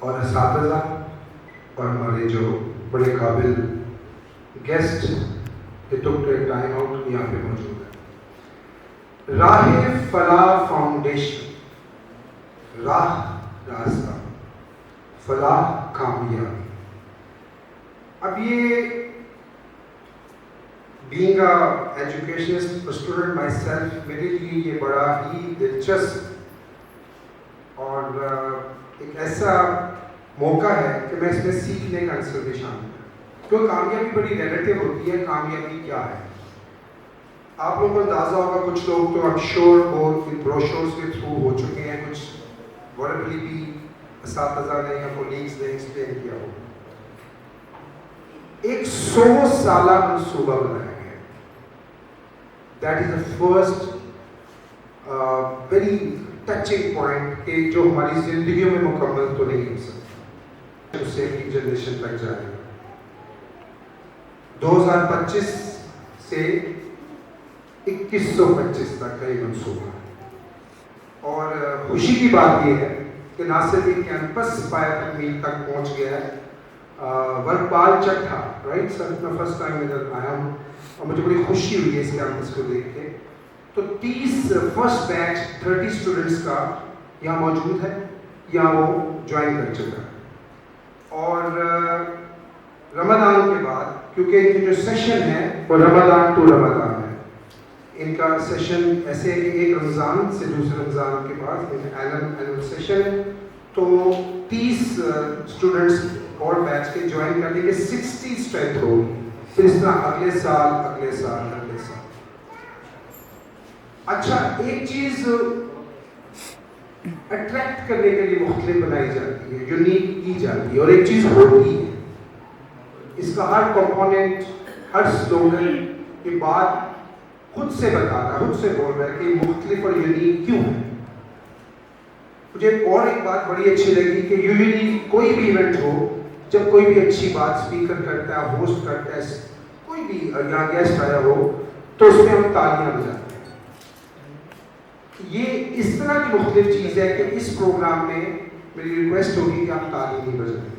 اور اساتذہ اور ہمارے جو بڑے قابل گیسٹ ٹائم آؤٹ یہاں پہ موجود ہے. راہ فلاح فاؤنڈیشن، راہ راستہ، فلاح کامیابی. اب یہ being a educationist student myself میرے لیے یہ بڑا ہی دلچسپ اور ایک ایسا موقع ہے کہ میں اس میں سیکھنے کا عنصر بھی شامل ہے. کیونکہ کامیابی بڑی ریلیٹیو ہوتی ہے. کامیابی کیا ہے آپ لوگوں کو اندازہ ہوگا. کچھ لوگ تو I'm sure وہ بروشورز کے تھرو ہو چکے ہیں، کچھ وربلی بھی اساتذہ نے یا کولیگز نے ایکسپلین کیا ہوگا. ایک 100 سالہ منصوبہ بنایا گیا. That is the first very touching point کہ جو ہماری زندگیوں میں مکمل تو نہیں ہو سکتا، اس سے اگلی جنریشن تک جائے گا. 2025 سے 2125 تک کا یہ منصوبہ ہے. اور خوشی کی بات یہ ہے کہ نہ صرف یہ کیمپس پایا تکمیل تک پہنچ گیا ہے. ورپال چٹھا رائٹ سر، میں فرسٹ ٹائم ادھر آیا ہوں اور مجھے بڑی خوشی ہوئی ہے اس کیمپس کو دیکھ کے. تو 30 فرسٹ بیچ 30 اسٹوڈنٹس کا یہاں موجود ہے، یہاں وہ جوائن کر چکا ہے. اور رمضان کے بعد، کیونکہ ان کی جو سیشن ہے وہ رمضان ٹو رمضان ہے. ان کا سیشن ایسے ہے کہ ایک رمضان سے دوسرے رمضان کے بعد اینول سیشن ہے. تو 30 اسٹوڈنٹس اور بیچ کے جوائن کرنے کے 60 اسٹرینتھ ہوگی. پھر اس طرح اگلے سال اگلے سال اگلے سال. اچھا، ایک چیز اٹریکٹ کرنے کے لیے مختلف بنائی جاتی ہے، یونیک کی جاتی ہے، اور ایک چیز ہوتی ہے. اس کا ہر کمپوننٹ، ہر سلوگن کی بات خود سے بتا رہا ہے، خود سے بول رہا ہے کہ مختلف اور یونیک کیوں ہے. مجھے اور ایک بات بڑی اچھی لگی کہ یوزلی کوئی بھی ایونٹ ہو، جب کوئی بھی اچھی بات اسپیکر کرتا ہے، ہوسٹ کرتا ہے، کوئی بھی یہاں گیسٹ آیا ہو تو اس میں ہم تالیاں بجاتے ہیں. یہ اس طرح کی مختلف چیز ہے کہ اس پروگرام میں میری ریکویسٹ ہوگی کہ آپ تالی نہیں بجائیں.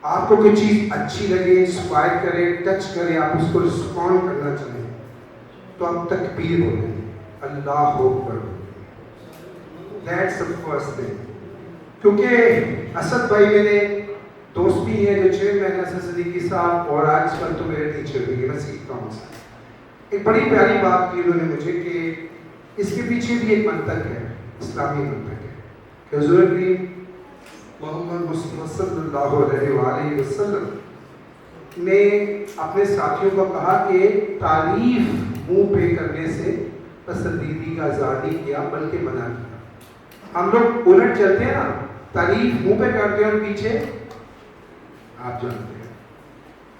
آپ کو کوئی چیز اچھی لگے، انسپائر کرے، ٹچ کرے، آپ اس کو رسپونڈ کرنا چاہیں تو آپ تکبیر بولیں، اللہ اکبر. That's the first thing. کیونکہ اسد بھائی میرے دوست بھی ہیں جو چیئرمین اسد صدیقی صاحب، اور آج کل تو میرے ٹیچر بھی ہیں، میں سیکھتا ہوں سے. ایک بڑی پیاری بات کی انہوں نے مجھے کہ اس کے پیچھے بھی ایک منطق ہے، اسلامی منطق ہے کہ حضور کریم محمد مصطفیٰ صلی اللہ علیہ وآلہ وسلم نے اپنے ساتھیوں کو کہا کہ تعریف منہ پہ کرنے سے پسندیدگی کا آزادی کیا بلکہ منع کیا. ہم لوگ الٹ چلتے ہیں نا، تعریف منہ پہ کرتے ہیں اور پیچھے آپ جانتے ہیں.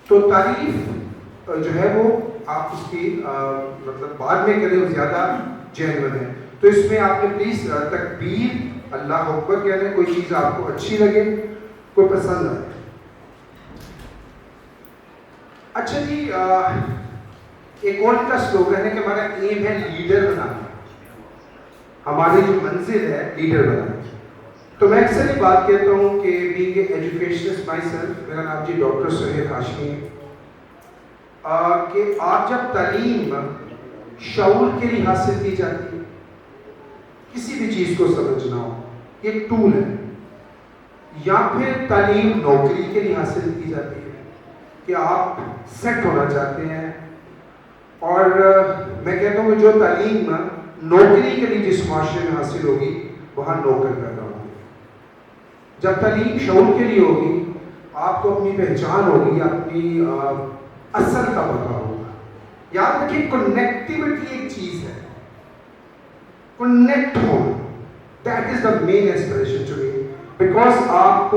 تو تعریف جو ہے وہ آپ اس کی مطلب بعد میں کریں، وہ زیادہ جینون ہے. تو اس میں آپ نے پلیز تکبیر، اللہ اکبر کہہ رہے ہیں. کوئی چیز آپ کو اچھی لگے، کوئی پسند آئے. اچھا جی، ایک اور کا سلوگن ہے کہ ہمارا ایم ہے لیڈر بنانا. ہماری جو منزل ہے لیڈر بنانا. تو میں اکثر یہ بات کہتا ہوں کہ being a educationist my self, میرا نام جی ڈاکٹر سہیل ہاشمی ہے، کہ آپ جب تعلیم شعور کے لیے حاصل کی جاتی ہے، کسی بھی چیز کو سمجھنا ہو، یہ ایک ٹول ہے. یا پھر تعلیم نوکری کے لیے حاصل کی جاتی ہے کہ آپ سیٹ ہونا چاہتے ہیں. اور میں کہتا ہوں کہ جو تعلیم نوکری کے لیے جس معاشرے میں حاصل ہوگی وہاں نوکر پیدا ہوگی. جب تعلیم شعور کے لیے ہوگی، آپ کو اپنی پہچان ہوگی، اپنی اصل کا پتہ ہوگا. یاد رکھیے کنیکٹیوٹی ایک چیز ہے، کنیکٹ ہونا، that is the main aspiration to me. Because آپ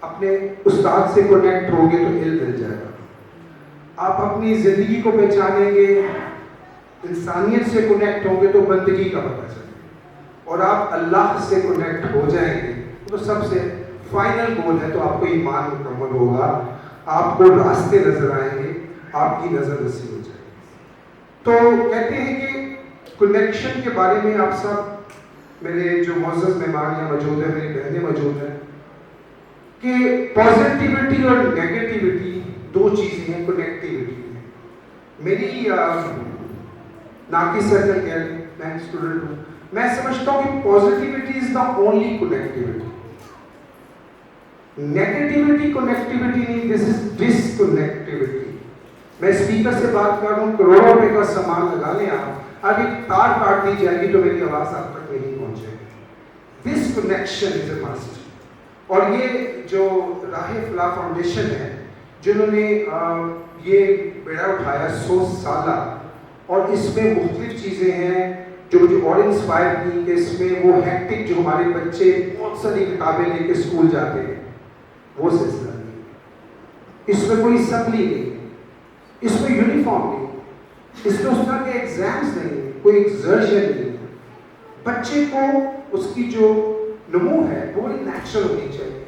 اپنے استاد سے کنیکٹ ہوں گے تو علم مل جائے گا. آپ اپنی زندگی کو پہچانیں گے، انسانیت سے کنیکٹ ہوں گے تو بندگی کا پتہ چلے گا. اور آپ اللہ سے کنیکٹ ہو جائیں گے تو سب سے فائنل گول ہے، تو آپ کو ایمان مکمل ہوگا، آپ کو راستے نظر آئیں گے، آپ کی نظر وسیع ہو جائے گی. تو کہتے ہیں کہ کنیکشن کے بارے میں آپ سب میرے جو معزز مہمان یہاں موجود ہیں، میری بہنیں موجود ہیں، کہ پازیٹیوٹی اور نیگیٹیوٹی دو چیزیں ہیں، کنیکٹیوٹی ہے. میری ناقص سرکل کہہ لیں، میں اسٹوڈنٹ ہوں، میں سمجھتا ہوں کہ positivity is the only connectivity. Negativity connectivity نہیں، دس از ڈسکنیکٹیوٹی. میں اسپیکر سے بات کر رہا ہوں، کروڑوں روپے کا سامان لگا لیں آپ، اب ایک تار کاٹ دی جائے گی تو میری آواز آپ تک نہیں پہنچے. This connection is a must. اور یہ جو راہ فلاح فاؤنڈیشن ہے، جنہوں نے یہ بیڑا اٹھایا 100 سالہ، اور اس میں مختلف چیزیں ہیں جو مجھے اور انسپائر کی، کہ اس میں وہ ہیکٹک جو ہمارے بچے بہت ساری کتابیں لے کے اسکول جاتے ہیں، وہ سلسلہ نہیں. اس میں کوئی اسمبلی نہیں، اس میں یونیفارم نہیں، اس میں اس طرح کے ایگزامز نہیں، کوئی ایگزرشن نہیں. بچے کو اس کی جو نمو ہے وہ بڑی نیچرل ہونی چاہیے.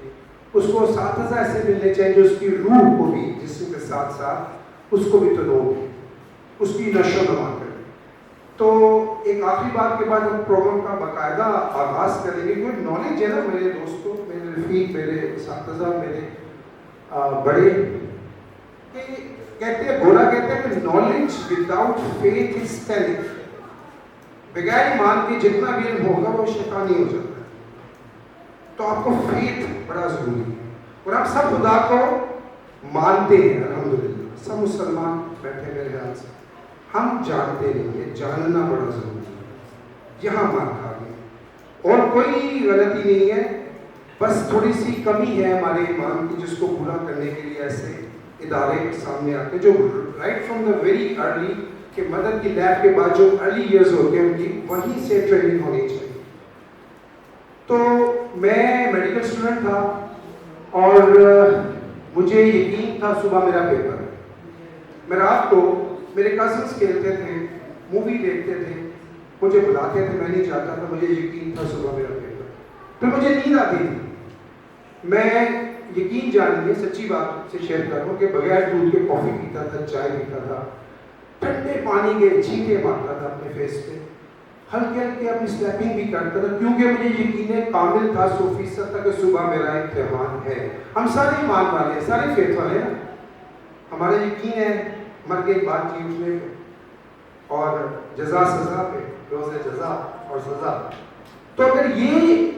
اس کو اساتذہ ایسے ملنے چاہیے جو اس کی روح کو بھی، جسم کے ساتھ ساتھ اس کو بھی تنو دے، اس کی نشو و نما کرے. تو ایک آخری بات کے بعد ہم پروگرام کا باقاعدہ آغاز کریں گے. کوئی نالج ہے نا میرے دوستوں، میرے رفیق، میرے اساتذہ، میرے بڑے، کہ کہتے ہیں، گھوڑا کہتے ہیں کہ knowledge without faith is telling. بغیر ایمان کے جتنا بھی علم ہوگا وہ شیطانی ہو جاتا ہے. تو آپ کو فیتھ بڑا ضروری ہے. اور آپ سب خدا کو مانتے ہیں، الحمدللہ سب مسلمان بیٹھے میرے خیال سے. ہم جانتے نہیں ہیں، جاننا بڑا ضروری ہے. یہاں مان کھا گئے اور کوئی غلطی نہیں ہے، بس تھوڑی سی کمی ہے ہمارے ایمان کی، جس کو پورا کرنے کے لیے ایسے ادارے سامنے آتے ہیں جو right from the very early, کہ مدر کی لیب کے بعد جو ارلی ایئرز ہوتے ہیں ان کی وہیں سے ٹریننگ ہونی چاہیے. تو میں میڈیکل اسٹوڈنٹ تھا اور مجھے یقین تھا صبح میرا پیپر ہے. میں رات کو، میرے کزنس کھیلتے تھے، مووی دیکھتے تھے، مجھے بلاتے تھے، میں نہیں چاہتا تھا، مجھے یقین تھا صبح میرا پیپر. پھر مجھے نیند آتی تھی. میں یقین جانیے، سچی بات سے شیئر کر رہا ہوں، کہ بغیر دودھ کے کافی پیتا تھا، چائے پیتا تھا، ٹھنڈے پانی کے چھینٹے مارتا تھا اپنے فیس پہ، ہلکے ہلکے اپنی اسلیپنگ بھی کرتا تھا، کیونکہ مجھے یقین کامل تھا 100% تک کہ صبح میرا امتحان ہے. ہم سارے ایمان والے ہیں، سارے فیتھ والے ہیں، ہمارا یقین ہے مر کے بعد جی اٹھنے پہ اور جزا سزا پہ، روز جزا اور سزا. تو اگر یہ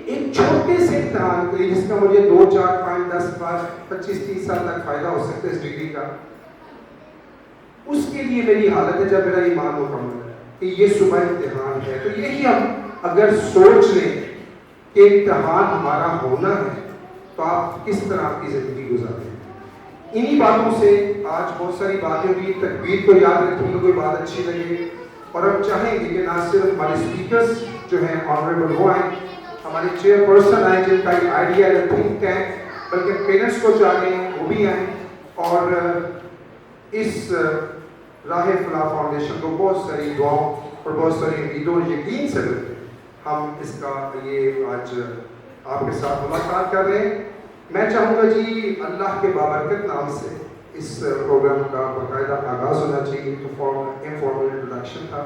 ایک چھوٹے سے امتحان کے لیے، جس کا مجھے 2 4 5 10 25 30 سال تک فائدہ ہو سکتا ہے اس ڈگری کا، اس کے لیے میری حالت ہے جب میرا ایمان مکمل ہے کہ یہ صبح امتحان ہے. تو یہی ہم اگر سوچ لیں کہ امتحان ہمارا ہونا ہے، تو آپ کس طرح آپ کی زندگی گزاریں. انہی باتوں سے آج بہت ساری باتیں ہوئی. تکبیر کو یاد رکھیں گے، کوئی بات اچھی لگے، اور ہم چاہیں گے کہ نہ صرف ہمارے اسپیکرز جو ہیں آنریبل وہ آئیں، ہمارے چیئر پرسن آئیں جن کا ایک آئیڈیا ہے تھنک ٹینک، بلکہ پیرنٹس کو چاہیں وہ بھی آئیں، اور اس راہ فلاح فاؤنڈیشن کو بہت ساری دعاؤں اور بہت ساری امیدوں اور یقین سے ہم اس کا یہ آج آپ کے ساتھ ملاقات کر رہے ہیں. میں چاہوں گا جی اللہ کے بابرکت نام سے اس پروگرام کا باقاعدہ آغاز ہونا چاہیے. تو انفارمل انٹروڈکشن تھا،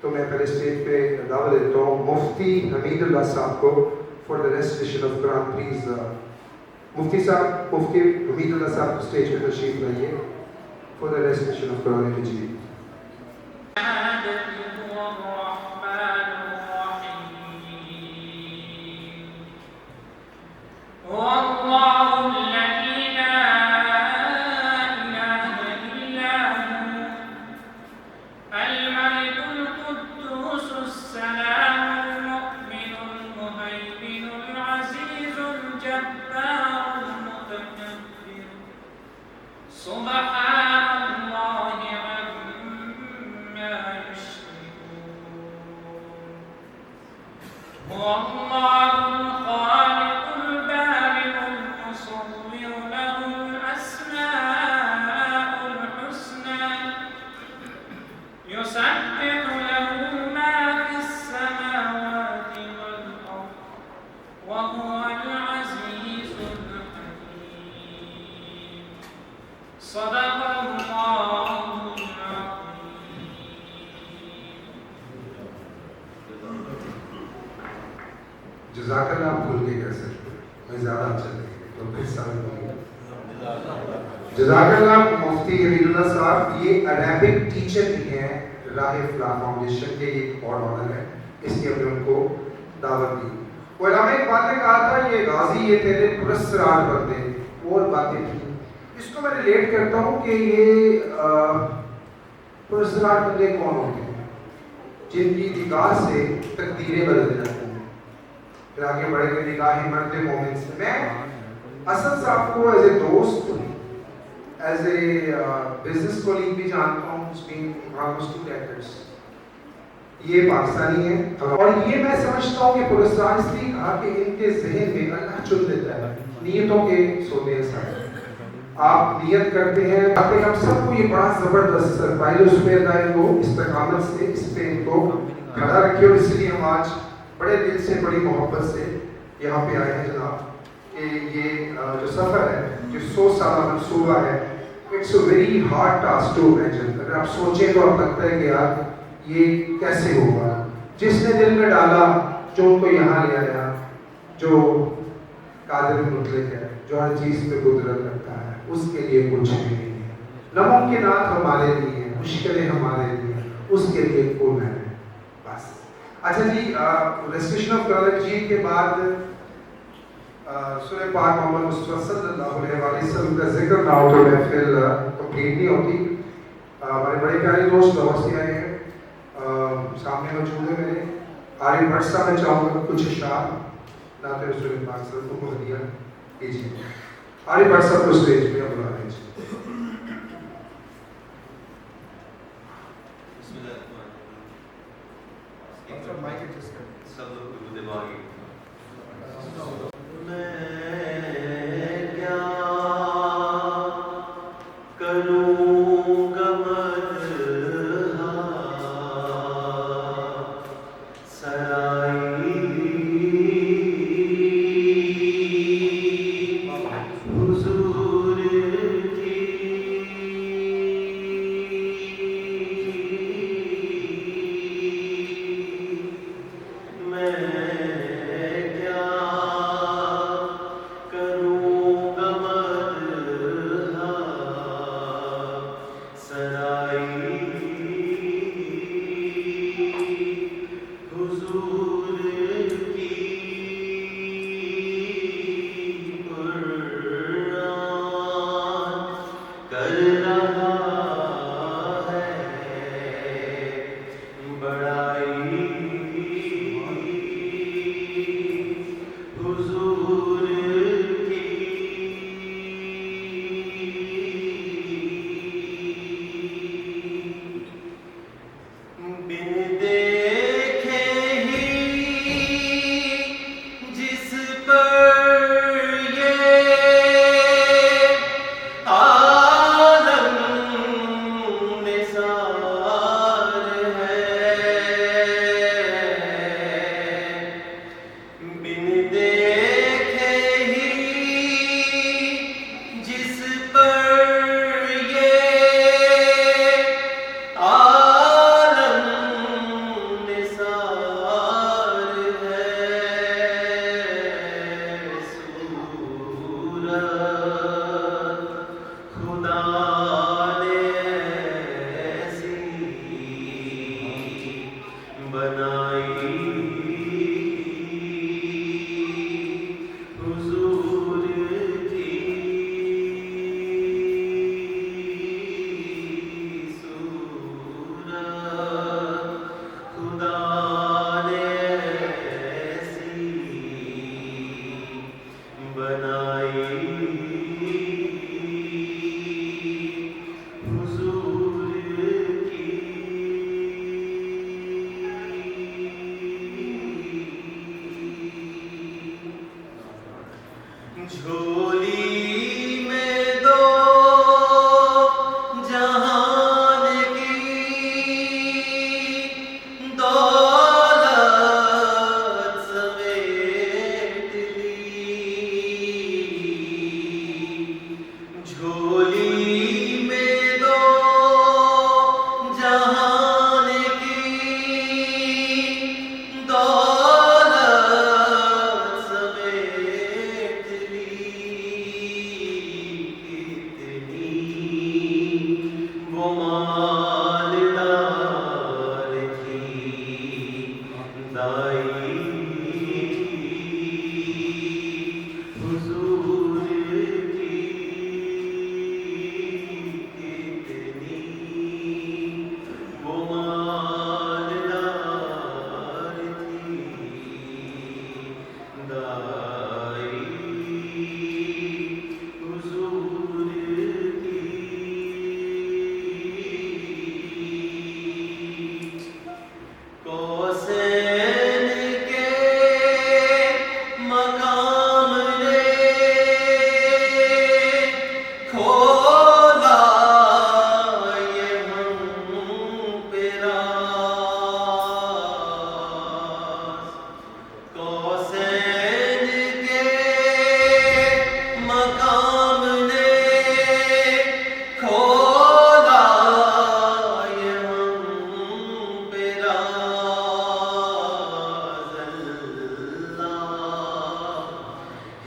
تو میں پہلے اسٹیج پہ دعوت دیتا ہوں مفتی حمید اللہ صاحب کو for the recitation of Quran. Please Mufti sahab, Mufti حمید اللہ صاحب اسٹیج پہ تشریف لائیے for the recitation of Quran Majid. جزاک اللہ آپ کھل کے کہہ سکتے ہیں, میں زیادہ اچھا لگے تو پھر سارے جزاک اللہ مفتی حمید اللہ صاحب. یہ عربک ٹیچر بھی ہیں راہ فلاح فاؤنڈیشن کے, ایک اور آنر ہے, اس لیے ہم نے ان کو دعوت دی. علماء اقبال نے کہا تھا یہ غازی یہ تیرے پرسرار بندے, اور باتیں تھیں. اس کو میں ریلیٹ کرتا ہوں کہ یہ پرسرار بندے کون ہوتے ہیں جن کی نگاہ سے تقدیریں بدل جاتی ہیں. پھر آگے بڑھے گئے نگاہ مرد مومن سے. میں اسد صاحب کو ایز اے دوست, ایز اے بزنس کولیگ بھی جانتا ہوں. اس میں آلموسٹ 2 decades. یہ پاکستانی ہے, اور یہ میں سمجھتا ہوں کہ پرسرار اس لیے کہا کہ ان کے ذہن میں اللہ چن دیتا ہے, نیتوں کے سوتے ہیں سارے. آپ نیت کرتے ہیں تاکہ ہم سب کو یہ بڑا زبردست سرپرائز اس پہ دائیں کو استقامت سے اس پہ ان کو کھڑا رکھے. اور اس لیے ہم آج بڑے دل سے بڑی محبت سے یہاں پہ آئے ہیں جناب, کہ یہ جو سفر ہے, جو 100 سالہ منصوبہ ہے, it's a very hard task to imagine. اگر آپ سوچیں تو آپ لگتا ہے کہ یار یہ کیسے ہوگا. جس نے دل میں ڈالا, جو ان کو یہاں لے آیا, جو قادر مطلق ہے, جو ہر چیز پہ قدرت رکھتا ہے, اس کے لیے کچھ بھی نہیں ہے. ناممکنات ہمارے لیے ہیں, مشکلیں ہمارے لیے ہیں, اس کے لیے کون ہے بس. اچھا جی, ریسٹیشن آف کالج کے بعد سورہ پاک محمد مصطفیٰ صلی اللہ علیہ وسلم کا ذکر نہ ہو تو محفل کمپلیٹ نہیں ہوتی. ہمارے بڑے پیارے دوست لاہور سے آئے ہیں, سامنے موجود ہے میرے عارف بھٹ صاحب. میں چاہوں گا کچھ اشعار نعت رسول پاک صلی اللہ علیہ وسلم کو ہدیہ کیجیے. عارف بھٹ صاحب کو اسٹیج پہ بلا لیجیے.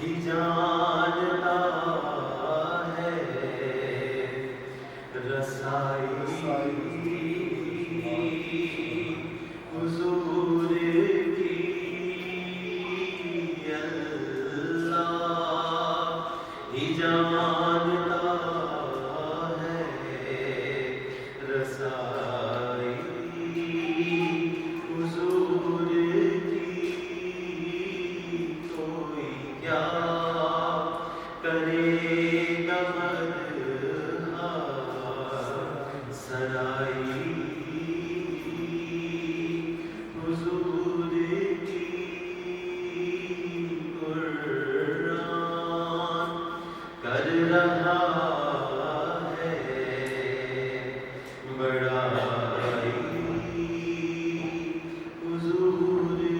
ہی جانتا ہے رسائی حضور کی اللہ ہی جانتا ہے رسائی حضور کی کوئی کیا کرے گا مدحا سرائی حضور کی قرآن کر رہا ہے بڑائی حضور کی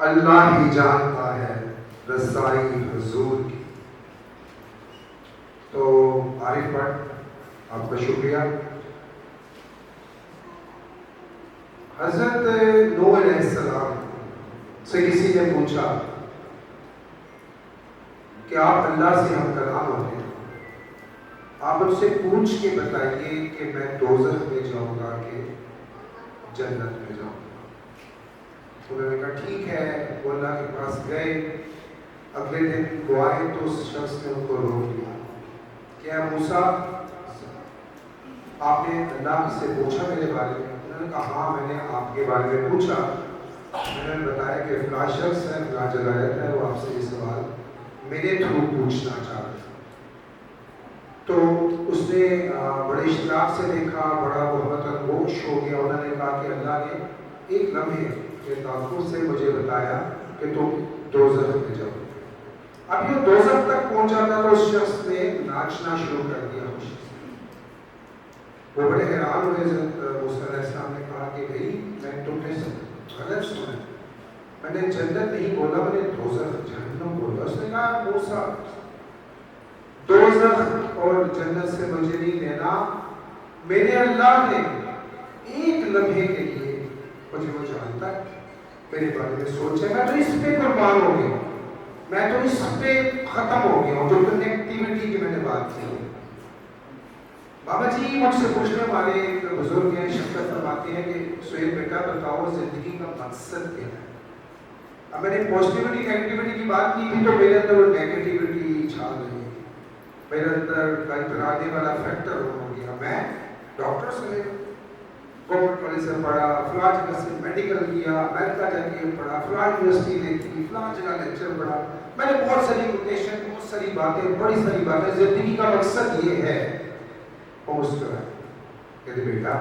اللہ ہی جانتا ہے رسائی حضور کی. تو عارف بھٹ آپ کا شکریہ. حضرت نوح علیہ السلام سے کسی نے پوچھا کہ آپ اللہ سے ہم کلام ہوتے ہیں, آپ ان سے پوچھ کے بتائیے کہ میں دوزخ میں جاؤں گا کہ جنت میں جاؤں گا. انہوں نے کہا ٹھیک ہے. وہ اللہ کے پاس گئے. اگلے دن وہ آئے تو اس شخص نے ان کو روک لیا. کیا موسیٰ آپ نے اللہ سے پوچھا میرے بارے میں؟ انہوں نے کہا ہاں میں نے آپ کے بارے میں پوچھا. میں نے بتایا کہ فلاں شخص ہے, فلاں جگہ رہتا ہے, وہ آپ سے یہ سوال میرے تھرو پوچھنا چاہتا ہے. تو اس نے بڑے اشتیاق سے دیکھا, بڑا محبت گوش ہو گیا. انہوں نے کہا کہ اللہ نے ایک لمحے کے تعفر سے مجھے بتایا کہ تم دوزخ میں جاؤ. اب یہ دوزخ تک پہنچا تھا تو اس شخص نے ناچنا شروع کر دیا. وہ بڑے حیران ہوئے. موسیٰ علیہ السلام نے کہا کہ بھائی میں تم نے غلط سنا, میں نے جنت نہیں بولا, میں نے دوزخ جہنم بولا. اس نے کہا موسیٰ دوزخ اور جنت سے مجھے نہیں لینا, میرے اللہ نے ایک لمحے کے لیے مجھے وہ جانتا ہے, میرے بارے میں سوچا, میں تو اس پہ قربان ہو گیا, میں تو اس پہ ختم ہو گیا ہوں. جو کنیکٹیوٹی کی میں نے بات کی. بابا جی مجھ سے پوچھنے والے ایک بزرگ ہیں, شفقت فرماتے ہیں کہ سہیل بیٹا بتاؤ زندگی کا مقصد کیا ہے. اب میں نے پازیٹیوٹی نیگیٹیوٹی کی بات کی تھی تو میرے اندر وہ نیگیٹیوٹی چھا گئی, میرے اندر کا اترانے والا فیکٹر ہو گیا. میں ڈاکٹر سے گورنمنٹ کالج سے پڑھا, فلاں جگہ سے میڈیکل کیا, امریکہ جا کے پڑھا, فلاں یونیورسٹی دیکھی, فلاں جگہ لیکچر پڑھا. میں نے بہت ساری کوٹیشن, بہت ساری باتیں, بڑی ساری باتیں. زندگی کا مقصد یہ ہے. اور اس طرح کہتے بیٹا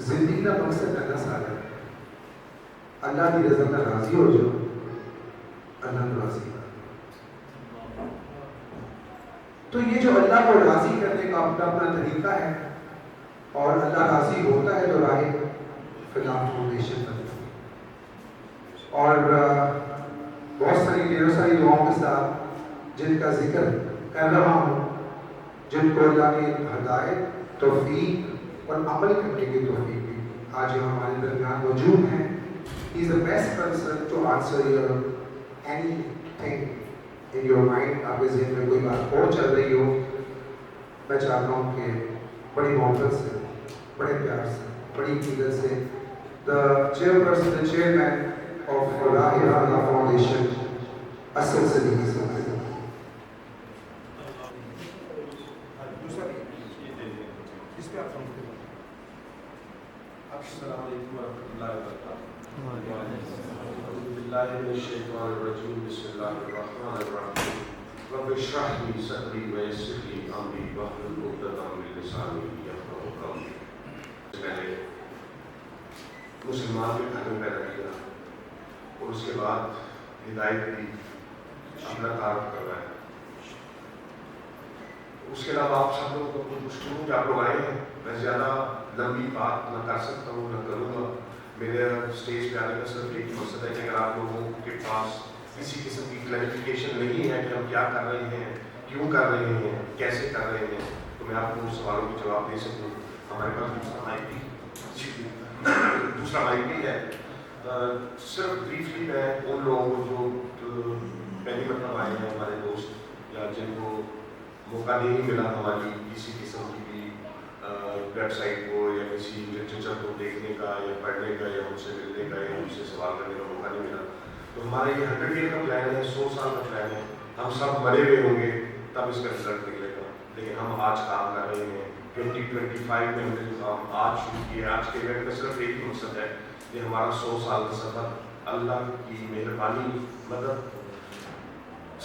زندگی کا مقصد اللہ سارا ہے, اللہ کی رضا میں راضی ہو جاؤ, اللہ کو راضی کر. تو یہ جو اللہ کو راضی کرنے کا اپنا اپنا طریقہ ہے, اور اللہ راضی ہوتا ہے تو راہ فلاح فاؤنڈیشن بنتی ہے. اور بہت ساری ڈھیر ساری دعاؤں کے ساتھ جن کا ذکر کر رہا ہوں, جن کو اللہ نے ہدایت, توفیق اور عمل کرنے کی توفیق دی, آج یہ ہمارے درمیان موجود ہیں. He is the best person to answer your anything in your mind. آپ کے ذہن میں کوئی بات اور چل رہی ہو, میں چاہتا ہوں کہ بڑی محبت سے, بڑے پیار سے, بڑی عقیدت سے the chairperson, the chairman of Rahe Allah Foundation, Asad Siddiqui sir. السلام علیکم ورحمۃ اللہ وبرکاتہ. اعوذ باللہ من الشیطان الرجیم. بسم اللہ الرحمن الرحیم. رب اشرح لي صدری ویسر لي امری واحلل عقدۃ من لسانی یفقهوا قولی. پہلے مسلمان کے گھر میں پیدا کیا اور اس کے بعد ہدایت دی, اپنا تعارف کروایا. اس کے علاوہ آپ سب لوگوں کو مشکل ہوں کہ آپ لوگ آئے ہیں. میں زیادہ لمبی بات نہ کر سکتا ہوں, نہ کروں گا. میرے اسٹیج پہ آنے کا صرف ایک مقصد ہے کہ اگر آپ لوگوں کے پاس کسی قسم کی کلیریفیکیشن نہیں ہے کہ ہم کیا کر رہے ہیں کیوں کر رہے ہیں, کیسے کر رہے ہیں, تو میں آپ کو ان سوالوں کے جواب دے سکوں. ہمارے پاس دوسرا مائک بھی ہے. صرف بریفلی میں ان لوگوں کو جو پہلی مرتبہ آئے ہیں, ہمارے دوست یا جن کو موقع نہیں ملا ہماری کسی قسم کی بھی ویب سائٹ کو یا کسی لٹریچر کو دیکھنے کا یا پڑھنے کا یا ان سے ملنے کا یا ان سے سوال کرنے کا موقع نہیں ملا, تو ہمارا یہ 100 ایئر کا پلان ہے, 100 سال کا پلان ہے. ہم سب مرے ہوئے ہوں گے تب اس کا رزلٹ نکلے گا, لیکن ہم آج کام کر رہے ہیں. 2025 میں ہم نے جو کام آج شروع کیا, آج کے ایونٹ کا صرف ایک ہی مقصد ہے کہ ہمارا 100 سال کا سفر اللہ کی مہربانی مدد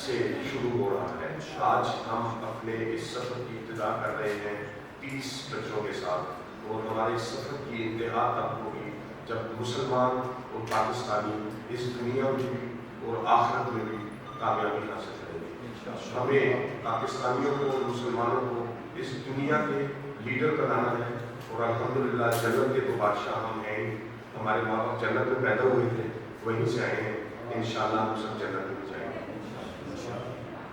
سے شروع ہو رہا ہے. آج ہم اپنے اس سفر کی ابتدا کر رہے ہیں 30 بچوں کے ساتھ, اور ہمارے سفر کی انتہا تب ہوگی جب مسلمان اور پاکستانی اس دنیا میں بھی اور آخرت میں بھی کامیابی حاصل کریں گے. ہمیں پاکستانیوں کو اور مسلمانوں کو اس دنیا کے لیڈر بنانا ہے, اور الحمدللہ جنت کے تو بادشاہ ہم ہیں. ہمارے ماں باپ جنت میں پیدا ہوئے تھے, وہیں سے آئے ہیں, انشاءاللہ ہم سب جنت میں جائیں گے.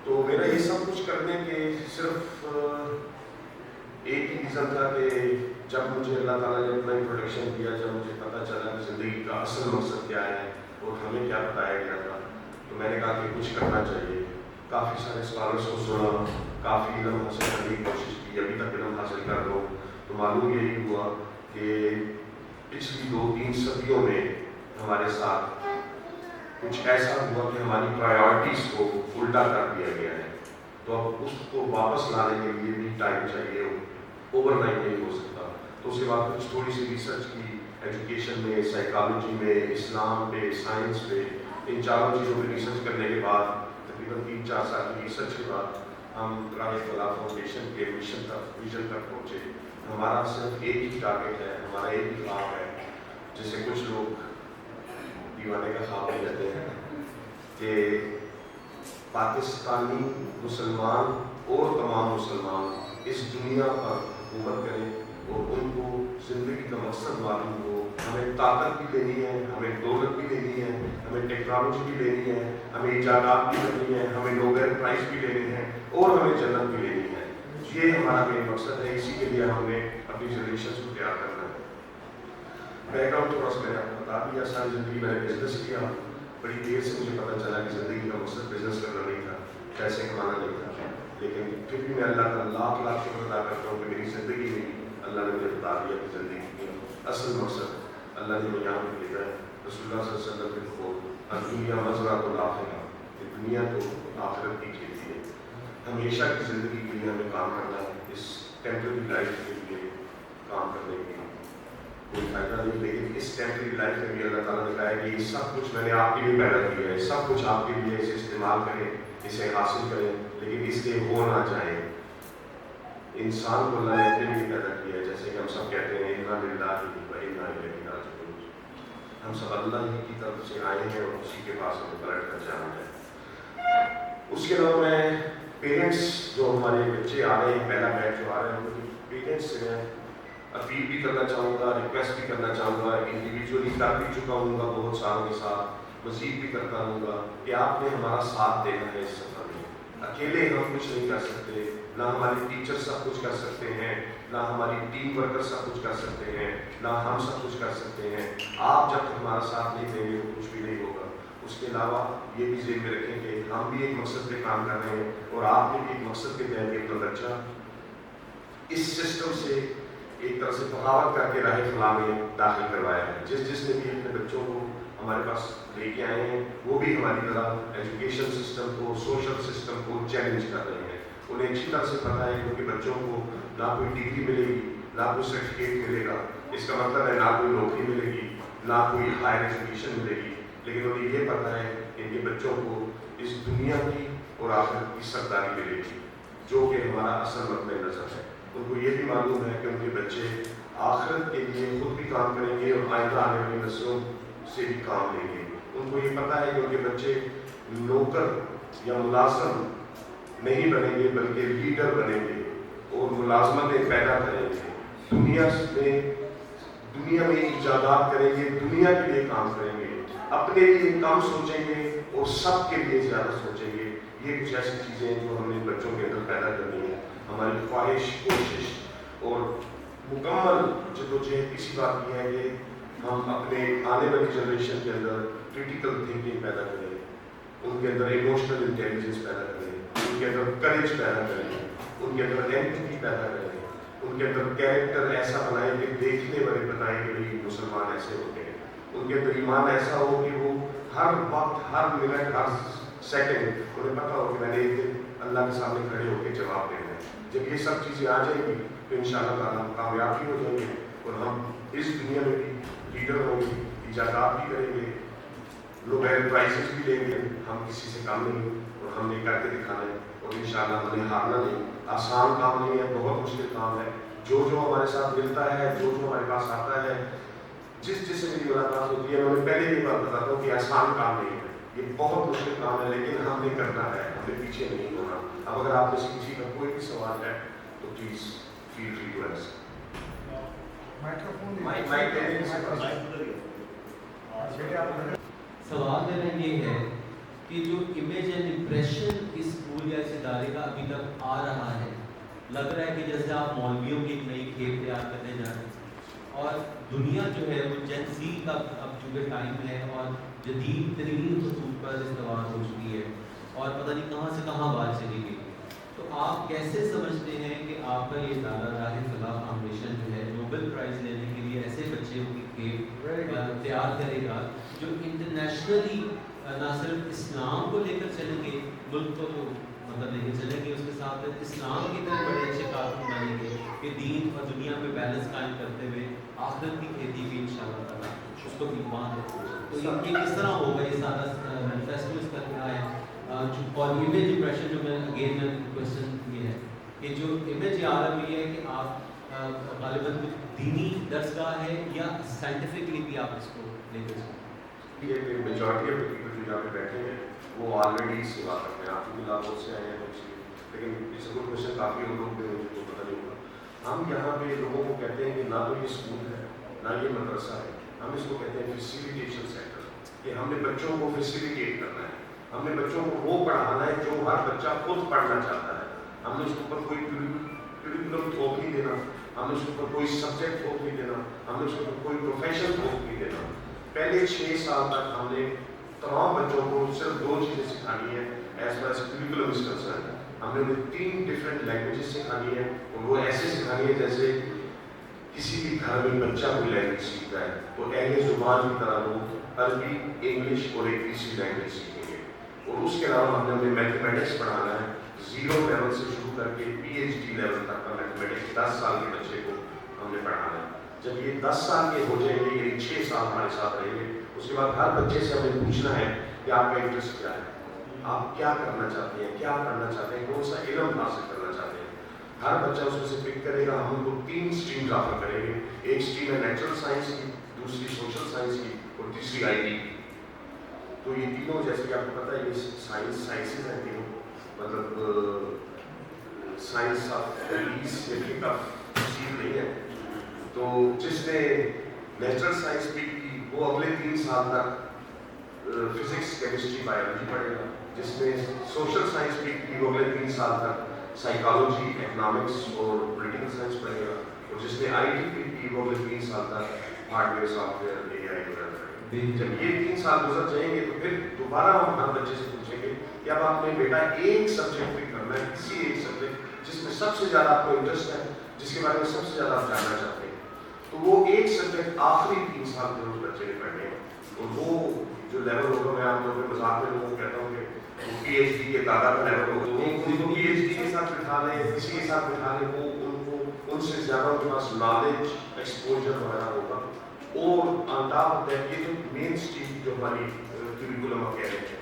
تو میرا یہ سب کچھ کرنے کے صرف ایک ہی ریزن تھا کہ جب مجھے اللہ تعالیٰ نے اپنا انٹروڈکشن دیا, جب مجھے پتہ چلا کہ زندگی کا اصل مقصد کیا ہے اور ہمیں کیا بتایا گیا تھا, تو میں نے کہا کہ کچھ کرنا چاہیے. کافی سارے اسکالرس کو سنا, کافی علم حاصل کرنے کی کوشش کی, ابھی تک علم حاصل کر لو, تو معلوم یہی ہوا کہ پچھلی 2-3 صدیوں میں ہمارے ساتھ کچھ ایسا ہوا کہ ہماری پرائیورٹیز کو الٹا کر دیا گیا ہے. تو اب اس کو واپس لانے کے لیے بھی ٹائم چاہیے, اوور نائٹ نہیں ہو سکتا. تو اس کے بعد کچھ تھوڑی سی ریسرچ کی, ایجوکیشن میں, سائیکالوجی میں, اسلام پہ, سائنس پہ, ان چاروں چیزوں پہ ریسرچ کرنے کے بعد تقریباً 3-4 سال کی ریسرچ کے بعد ہم راہ فلاح فاؤنڈیشن کے ویژن تک پہنچے. ہمارا صرف ایک ہی ٹارگیٹ ہے, ہمارا ایک ہی خواب ہے, جسے کچھ لوگ دیوانے کا خواب بھی کہتے ہیں, کہ پاکستانی مسلمان اور تمام مسلمان اس دنیا پر حکومت کریں اور ان کو زندگی کا مقصد معلوم ہو. ہمیں طاقت بھی لینی ہے, ہمیں دولت بھی لینی ہے, ہمیں ٹیکنالوجی بھی لینی ہے, ہمیں ایجادات بھی لینی ہے, ہمیں نوبل پرائز بھی لینے ہیں, اور ہمیں جنت بھی لینی ہے. یہ ہمارا مین مقصد ہے. اسی کے لیے ہم نے اپنی جنریشن کو تیار کرنا ہے. بیک گراؤنڈ تھوڑا سا میں نے آپ کو بتا دیا. ساری زندگی میں نے بزنس کیا. بڑی دیر سے مجھے پتہ چلا کہ زندگی کا مقصد بزنس کرنا نہیں تھا, پیسے کمانا نہیں تھا, لیکن پھر بھی میں اللہ کا لاکھ لاکھ شکر ادا کرتا ہوں کہ میری زندگی میں اللہ نے مجھے بتا دیا کہ زندگی کا اصل مقصد اللہ نے مجھے یہاں پہ بھیجا ہے. رسول اللہ صلی اللہ علیہ وسلم کے قول, دنیا مزرعۃ الآخرہ, کہ دنیا تو آخرت کی کھیتی ہے. ہمیشہ کی زندگی کے لیے ہمیں کام کرنا ہے, اس ٹیمپرری لائف کے لیے کام کرنے کے لیے کوئی فائدہ نہیں. لیکن اس ٹیمپرری لائف میں بھی اللہ تعالیٰ نے کہا ہے کہ یہ سب کچھ میں نے آپ کے لیے پیدا کیا ہے, سب کچھ آپ کے لیے, اسے استعمال کریں, اسے حاصل کریں, لیکن اس کے ہو نہ جائیں. انسان کو اللہ نے اپنے لیے پیدا کیا ہے, جیسے کہ ہم سب کہتے ہیں انا للہ و انا الیہ راجعون. ہم سب اللہ ہی کی طرف سے آئے ہیں اور اسی کے پاس ہمیں پلٹ کر جانا ہے. اس کے علاوہ میں پیرنٹس جو ہمارے بچے آ رہے ہیں, پہلا بیچ جو آ رہے ہیں, ان کے پیرنٹس سے میں اپیل بھی کرنا چاہوں گا, ریکویسٹ بھی کرنا چاہوں گا. انڈیویجولی کر بھی چکا ہوں گا بہت ساروں کے ساتھ, مزید بھی کرتا ہوں گا کہ آپ نے ہمارا ساتھ دینا ہے اس سفر میں. اکیلے ہم کچھ نہیں کر سکتے, نہ ہمارے ٹیچر سب کچھ کر سکتے ہیں, نہ ہماری ٹیم ورکر سب کچھ کر سکتے ہیں, نہ ہم سب کچھ کر سکتے ہیں. آپ جب تک ہمارا ساتھ نہیں دیں گے کچھ بھی نہیں ہوگا. اس کے علاوہ یہ بھی ذہن میں رکھیں کہ ہم بھی ایک مقصد پہ کام کر رہے ہیں, اور آپ نے بھی ایک مقصد کے تحت ایک بچہ اس سسٹم سے ایک طرح سے بغاوت کر کے راہ فلاح میں داخل کروایا ہے. جس نے بھی اپنے بچوں کو ہمارے پاس لے کے آئے ہیں, وہ بھی ہماری طرح ایجوکیشن سسٹم کو, سوشل سسٹم کو چیلنج کر رہے ہیں. انہیں اچھی طرح سے پتہ ہے کیونکہ بچوں کو نہ کوئی ڈگری ملے گی, نہ کوئی سرٹیفکیٹ ملے گا, اس کا مطلب ہے نہ کوئی نوکری ملے گی, نہ کوئی ہائر ایجوکیشن ملے گی, لیکن انہیں یہ پتہ ہے کہ ان کے بچوں کو اس دنیا کی اور آخرت کی سرداری ملے گی, جو کہ ہمارا اصل مطلب نظر ہے. ان کو یہ بھی معلوم ہے کہ ان کے بچے آخرت کے لیے خود بھی کام کریں گے اور آئندہ آنے والی نسلوں سے بھی کام لیں گے. ان کو یہ پتہ ہے کہ ان کے بچے نوکر یا ملازم نہیں بنیں گے بلکہ لیڈر بنیں گے اور ملازمتیں پیدا کریں گے. دنیا میں ایجادات کریں گے, دنیا کے لیے کام کریں گے, اپنے لیے کم سوچیں گے اور سب کے لیے زیادہ سوچیں گے. یہ کچھ ایسی چیزیں ہیں جو ہم نے بچوں کے اندر پیدا کرنی ہے. ہماری خواہش کوشش اور مکمل جدوجہد اسی بات کی ہے کہ ہم اپنے آنے والی جنریشن کے اندر کریٹیکل تھنکنگ پیدا کریں, ان کے اندر ایموشنل انٹیلیجنس پیدا کریں, ان کے اندر کریج پیدا کریں, ان کے اندر ایمپتھی پیدا کریں, ان کے اندر کیریکٹر ایسا بنائیں کہ دیکھنے والے بتائیں کہ بھائی مسلمان ایسے ہوتے ہیں, ان کے اندر ایمان ایسا ہو کہ وہ ہر وقت ہر منٹ ہر سیکنڈ انہیں پتہ ہو کہ میں نے ایک دن اللہ کے سامنے کھڑے ہو کے جواب دینا ہے. جب یہ سب چیزیں آ جائیں گی تو انشاءاللہ تعالیٰ ہم کامیاب بھی ہو جائیں گے اور ہم اس دنیا میں بھی لیڈر ہوں گے, ایجادات بھی کریں گے, نوبیل پرائزز بھی لیں گے. ہم کسی سے کام نہیں اور ہم نے کر کے دکھانا ہے اور انشاءاللہ ہمیں ہارنا نہیں. آسان کام نہیں ہے, بہت مشکل کام ہے. جو ہمارے ساتھ ملتا ہے, جو ہمارے پاس آتا ہے, جس سے میری ملاقات ہوتی ہے, میں پہلے یہ بات بتاتا ہوں کہ آسان کام نہیں ہے, یہ بہت مشکل کام ہے, لیکن ہم نے کرنا ہے, ہم نے پیچھے نہیں ہونا. اب اگر آپ میں سے کسی کا کوئی بھی سوال ہے تو please feel free to ask. سوال میرا یہ ہے کہ جو امیج اینڈ امپریشن اس اسکول یا اس ادارے کا ابھی تک آ رہا ہے, لگ رہا ہے کہ جیسے آپ مولویوں کی ایک نئی کھیپ تیار کرنے جا رہے ہیں, اور دنیا جو ہے وہ جن زی کا اب چونکہ ٹائم ہے اور جدید ترین خطوط پر استوار ہو چکی ہے اور پتہ نہیں کہاں سے کہاں بات چلی گئی. تو آپ کیسے سمجھتے ہیں کہ آپ کا یہ ادارہ راہ فلاح فاؤنڈیشن جو ہے نوبل پرائز لینے کے لیے ایسے بچے کی کھیپ تیار کرے گا جو انٹرنیشنلی نہ صرف اسلام کو لے کر چلیں گے, ملک کو تو مطلب لے کے چلیں گے, اس کے ساتھ اسلام کی طرح بڑے اچھے کارکن بنیں گے کہ دین اور دنیا میں بیلنس قائم کرتے ہوئے آخرت کی کھیتی بھی انشاءاللہ تعالیٰ اس کو بھی مان ہے. تو یہ کس طرح ہوگا, یہ سارا مینیفیسٹو اس کا کیا ہے؟ اور امیج امپریشن جو میں اگین میں کوشچن یہ ہے کہ جو امیج آ رہی ہے کہ آپ غالباً دینی درسگاہ ہے یا سائنٹیفکلی بھی آپ اس کو لے کر چلیں؟ یہ میجورٹی آف پیپل جو یہاں پہ بیٹھے ہیں وہ آلریڈی اس سے واقف ہیں. آپ کی لاہور سے آئے ہیں لیکن اس کو کوشچن کافی لوگ بھی مجھے کو پتہ نہیں ہوگا. ہم یہاں پہ لوگوں کو کہتے ہیں کہ نہ تو یہ اسکول ہے نہ یہ مدرسہ ہے, ہم اس کو کہتے ہیں فیسیلیٹیشن سینٹر, کہ ہم نے بچوں کو فیسیلیٹیٹ کرنا ہے, ہم نے بچوں کو وہ پڑھانا ہے جو ہر بچہ خود پڑھنا چاہتا ہے. ہم نے اس کے اوپر کوئی کریکولم تھوپ نہیں دینا, ہم نے اس کے اوپر کوئی سبجیکٹ تھوپ نہیں دینا, ہم نے اس کے اوپر کوئی پروفیشن تھوپ نہیں دینا. پہلے 6 سال تک ہم نے تمام بچوں کو صرف 2 چیزیں سکھانی ہیں as far as curriculum is concern. ہم نے انہیں 3 ڈفرینٹ لینگویجز سکھانی ہیں اور وہ ایسے سکھانی ہے جیسے کسی بھی گھر میں بچہ کوئی لینگویج سیکھتا ہے تو اہل زبان کی طرح وہ عربی, انگلش اور ایک تیسری لینگویج سیکھیں گے. اور اس کے علاوہ ہم نے انہیں میتھمیٹکس پڑھانا ہے, 0 لیول سے شروع کر کے PhD لیول تک کا میتھمیٹکس 10 سال کے بچے کو ہم نے پڑھانا ہے. جب یہ 10 سال کے ہو جائیں گے, یہ 6 سال ہمارے ساتھ رہیں گے, اس کے بعد ہر بچے سے ہمیں پوچھنا ہے کہ آپ کا انٹرسٹ کیا ہے, آپ کیا کرنا چاہتے ہیں, کیا کرنا چاہتے ہیں, کون سا علم حاصل کرنا چاہتے ہیں. ہر بچہ اس میں سے پک کرے گا. ہم ان کو 3 اسٹریمز آفر کریں گے, ایک اسٹریم ہے نیچرل سائنس کی, دوسری سوشل سائنس کی اور تیسری IT کی. تو یہ تینوں جیسے کہ آپ کو پتہ ہے یہ سائنسز ہیں تینوں, مطلب سائنس آف ایز یا آف چیز نہیں ہے. تو جس نے نیچرل سائنس پک کی وہ اگلے 3 سال تک فزکس, کیمسٹری, بایولوجی پڑھے گا. جس نے سوشل سائنس پک کی وہ اگلے 3 سال تک سائیکالوجی, اکنامکس اور پولیٹیکل سائنس پڑھے گا. اور جس نے IT پک کی وہ اگلے 3 سال تک hard where, soft where, AI وغیرہ. جب یہ 3 سال گزر جائیں گے تو پھر دوبارہ ہم ہر بچے سے پوچھیں گے کہ اب آپ نے بیٹا ایک سبجیکٹ پک کرنا ہے, کسی ایک سبجیکٹ جس میں سب سے زیادہ آپ کو انٹرسٹ ہے, جس کے بارے میں سب سے زیادہ آپ جاننا چاہتے ہیں. تو وہ ایک سبجیکٹ آخری 3 سال میں اس بچے نے پڑھنے ہیں. اور وہ جو لیول ہوگا, میں عام طور پہ مذاق میں لوگوں کو کہتا ہوں کہ وہ PhD کے دادا کا لیول ہوگا. تو PhD کے ساتھ بٹھا لیں, کسی کے ساتھ بٹھا لیں, وہ ان سے زیادہ ان کے پاس نالج, ایکسپوجر وغیرہ ہوگا. اور آن ٹاپ آف دیٹ یہ جو مین اسٹریم جو ہماری کریکولم کہہ رہے ہیں,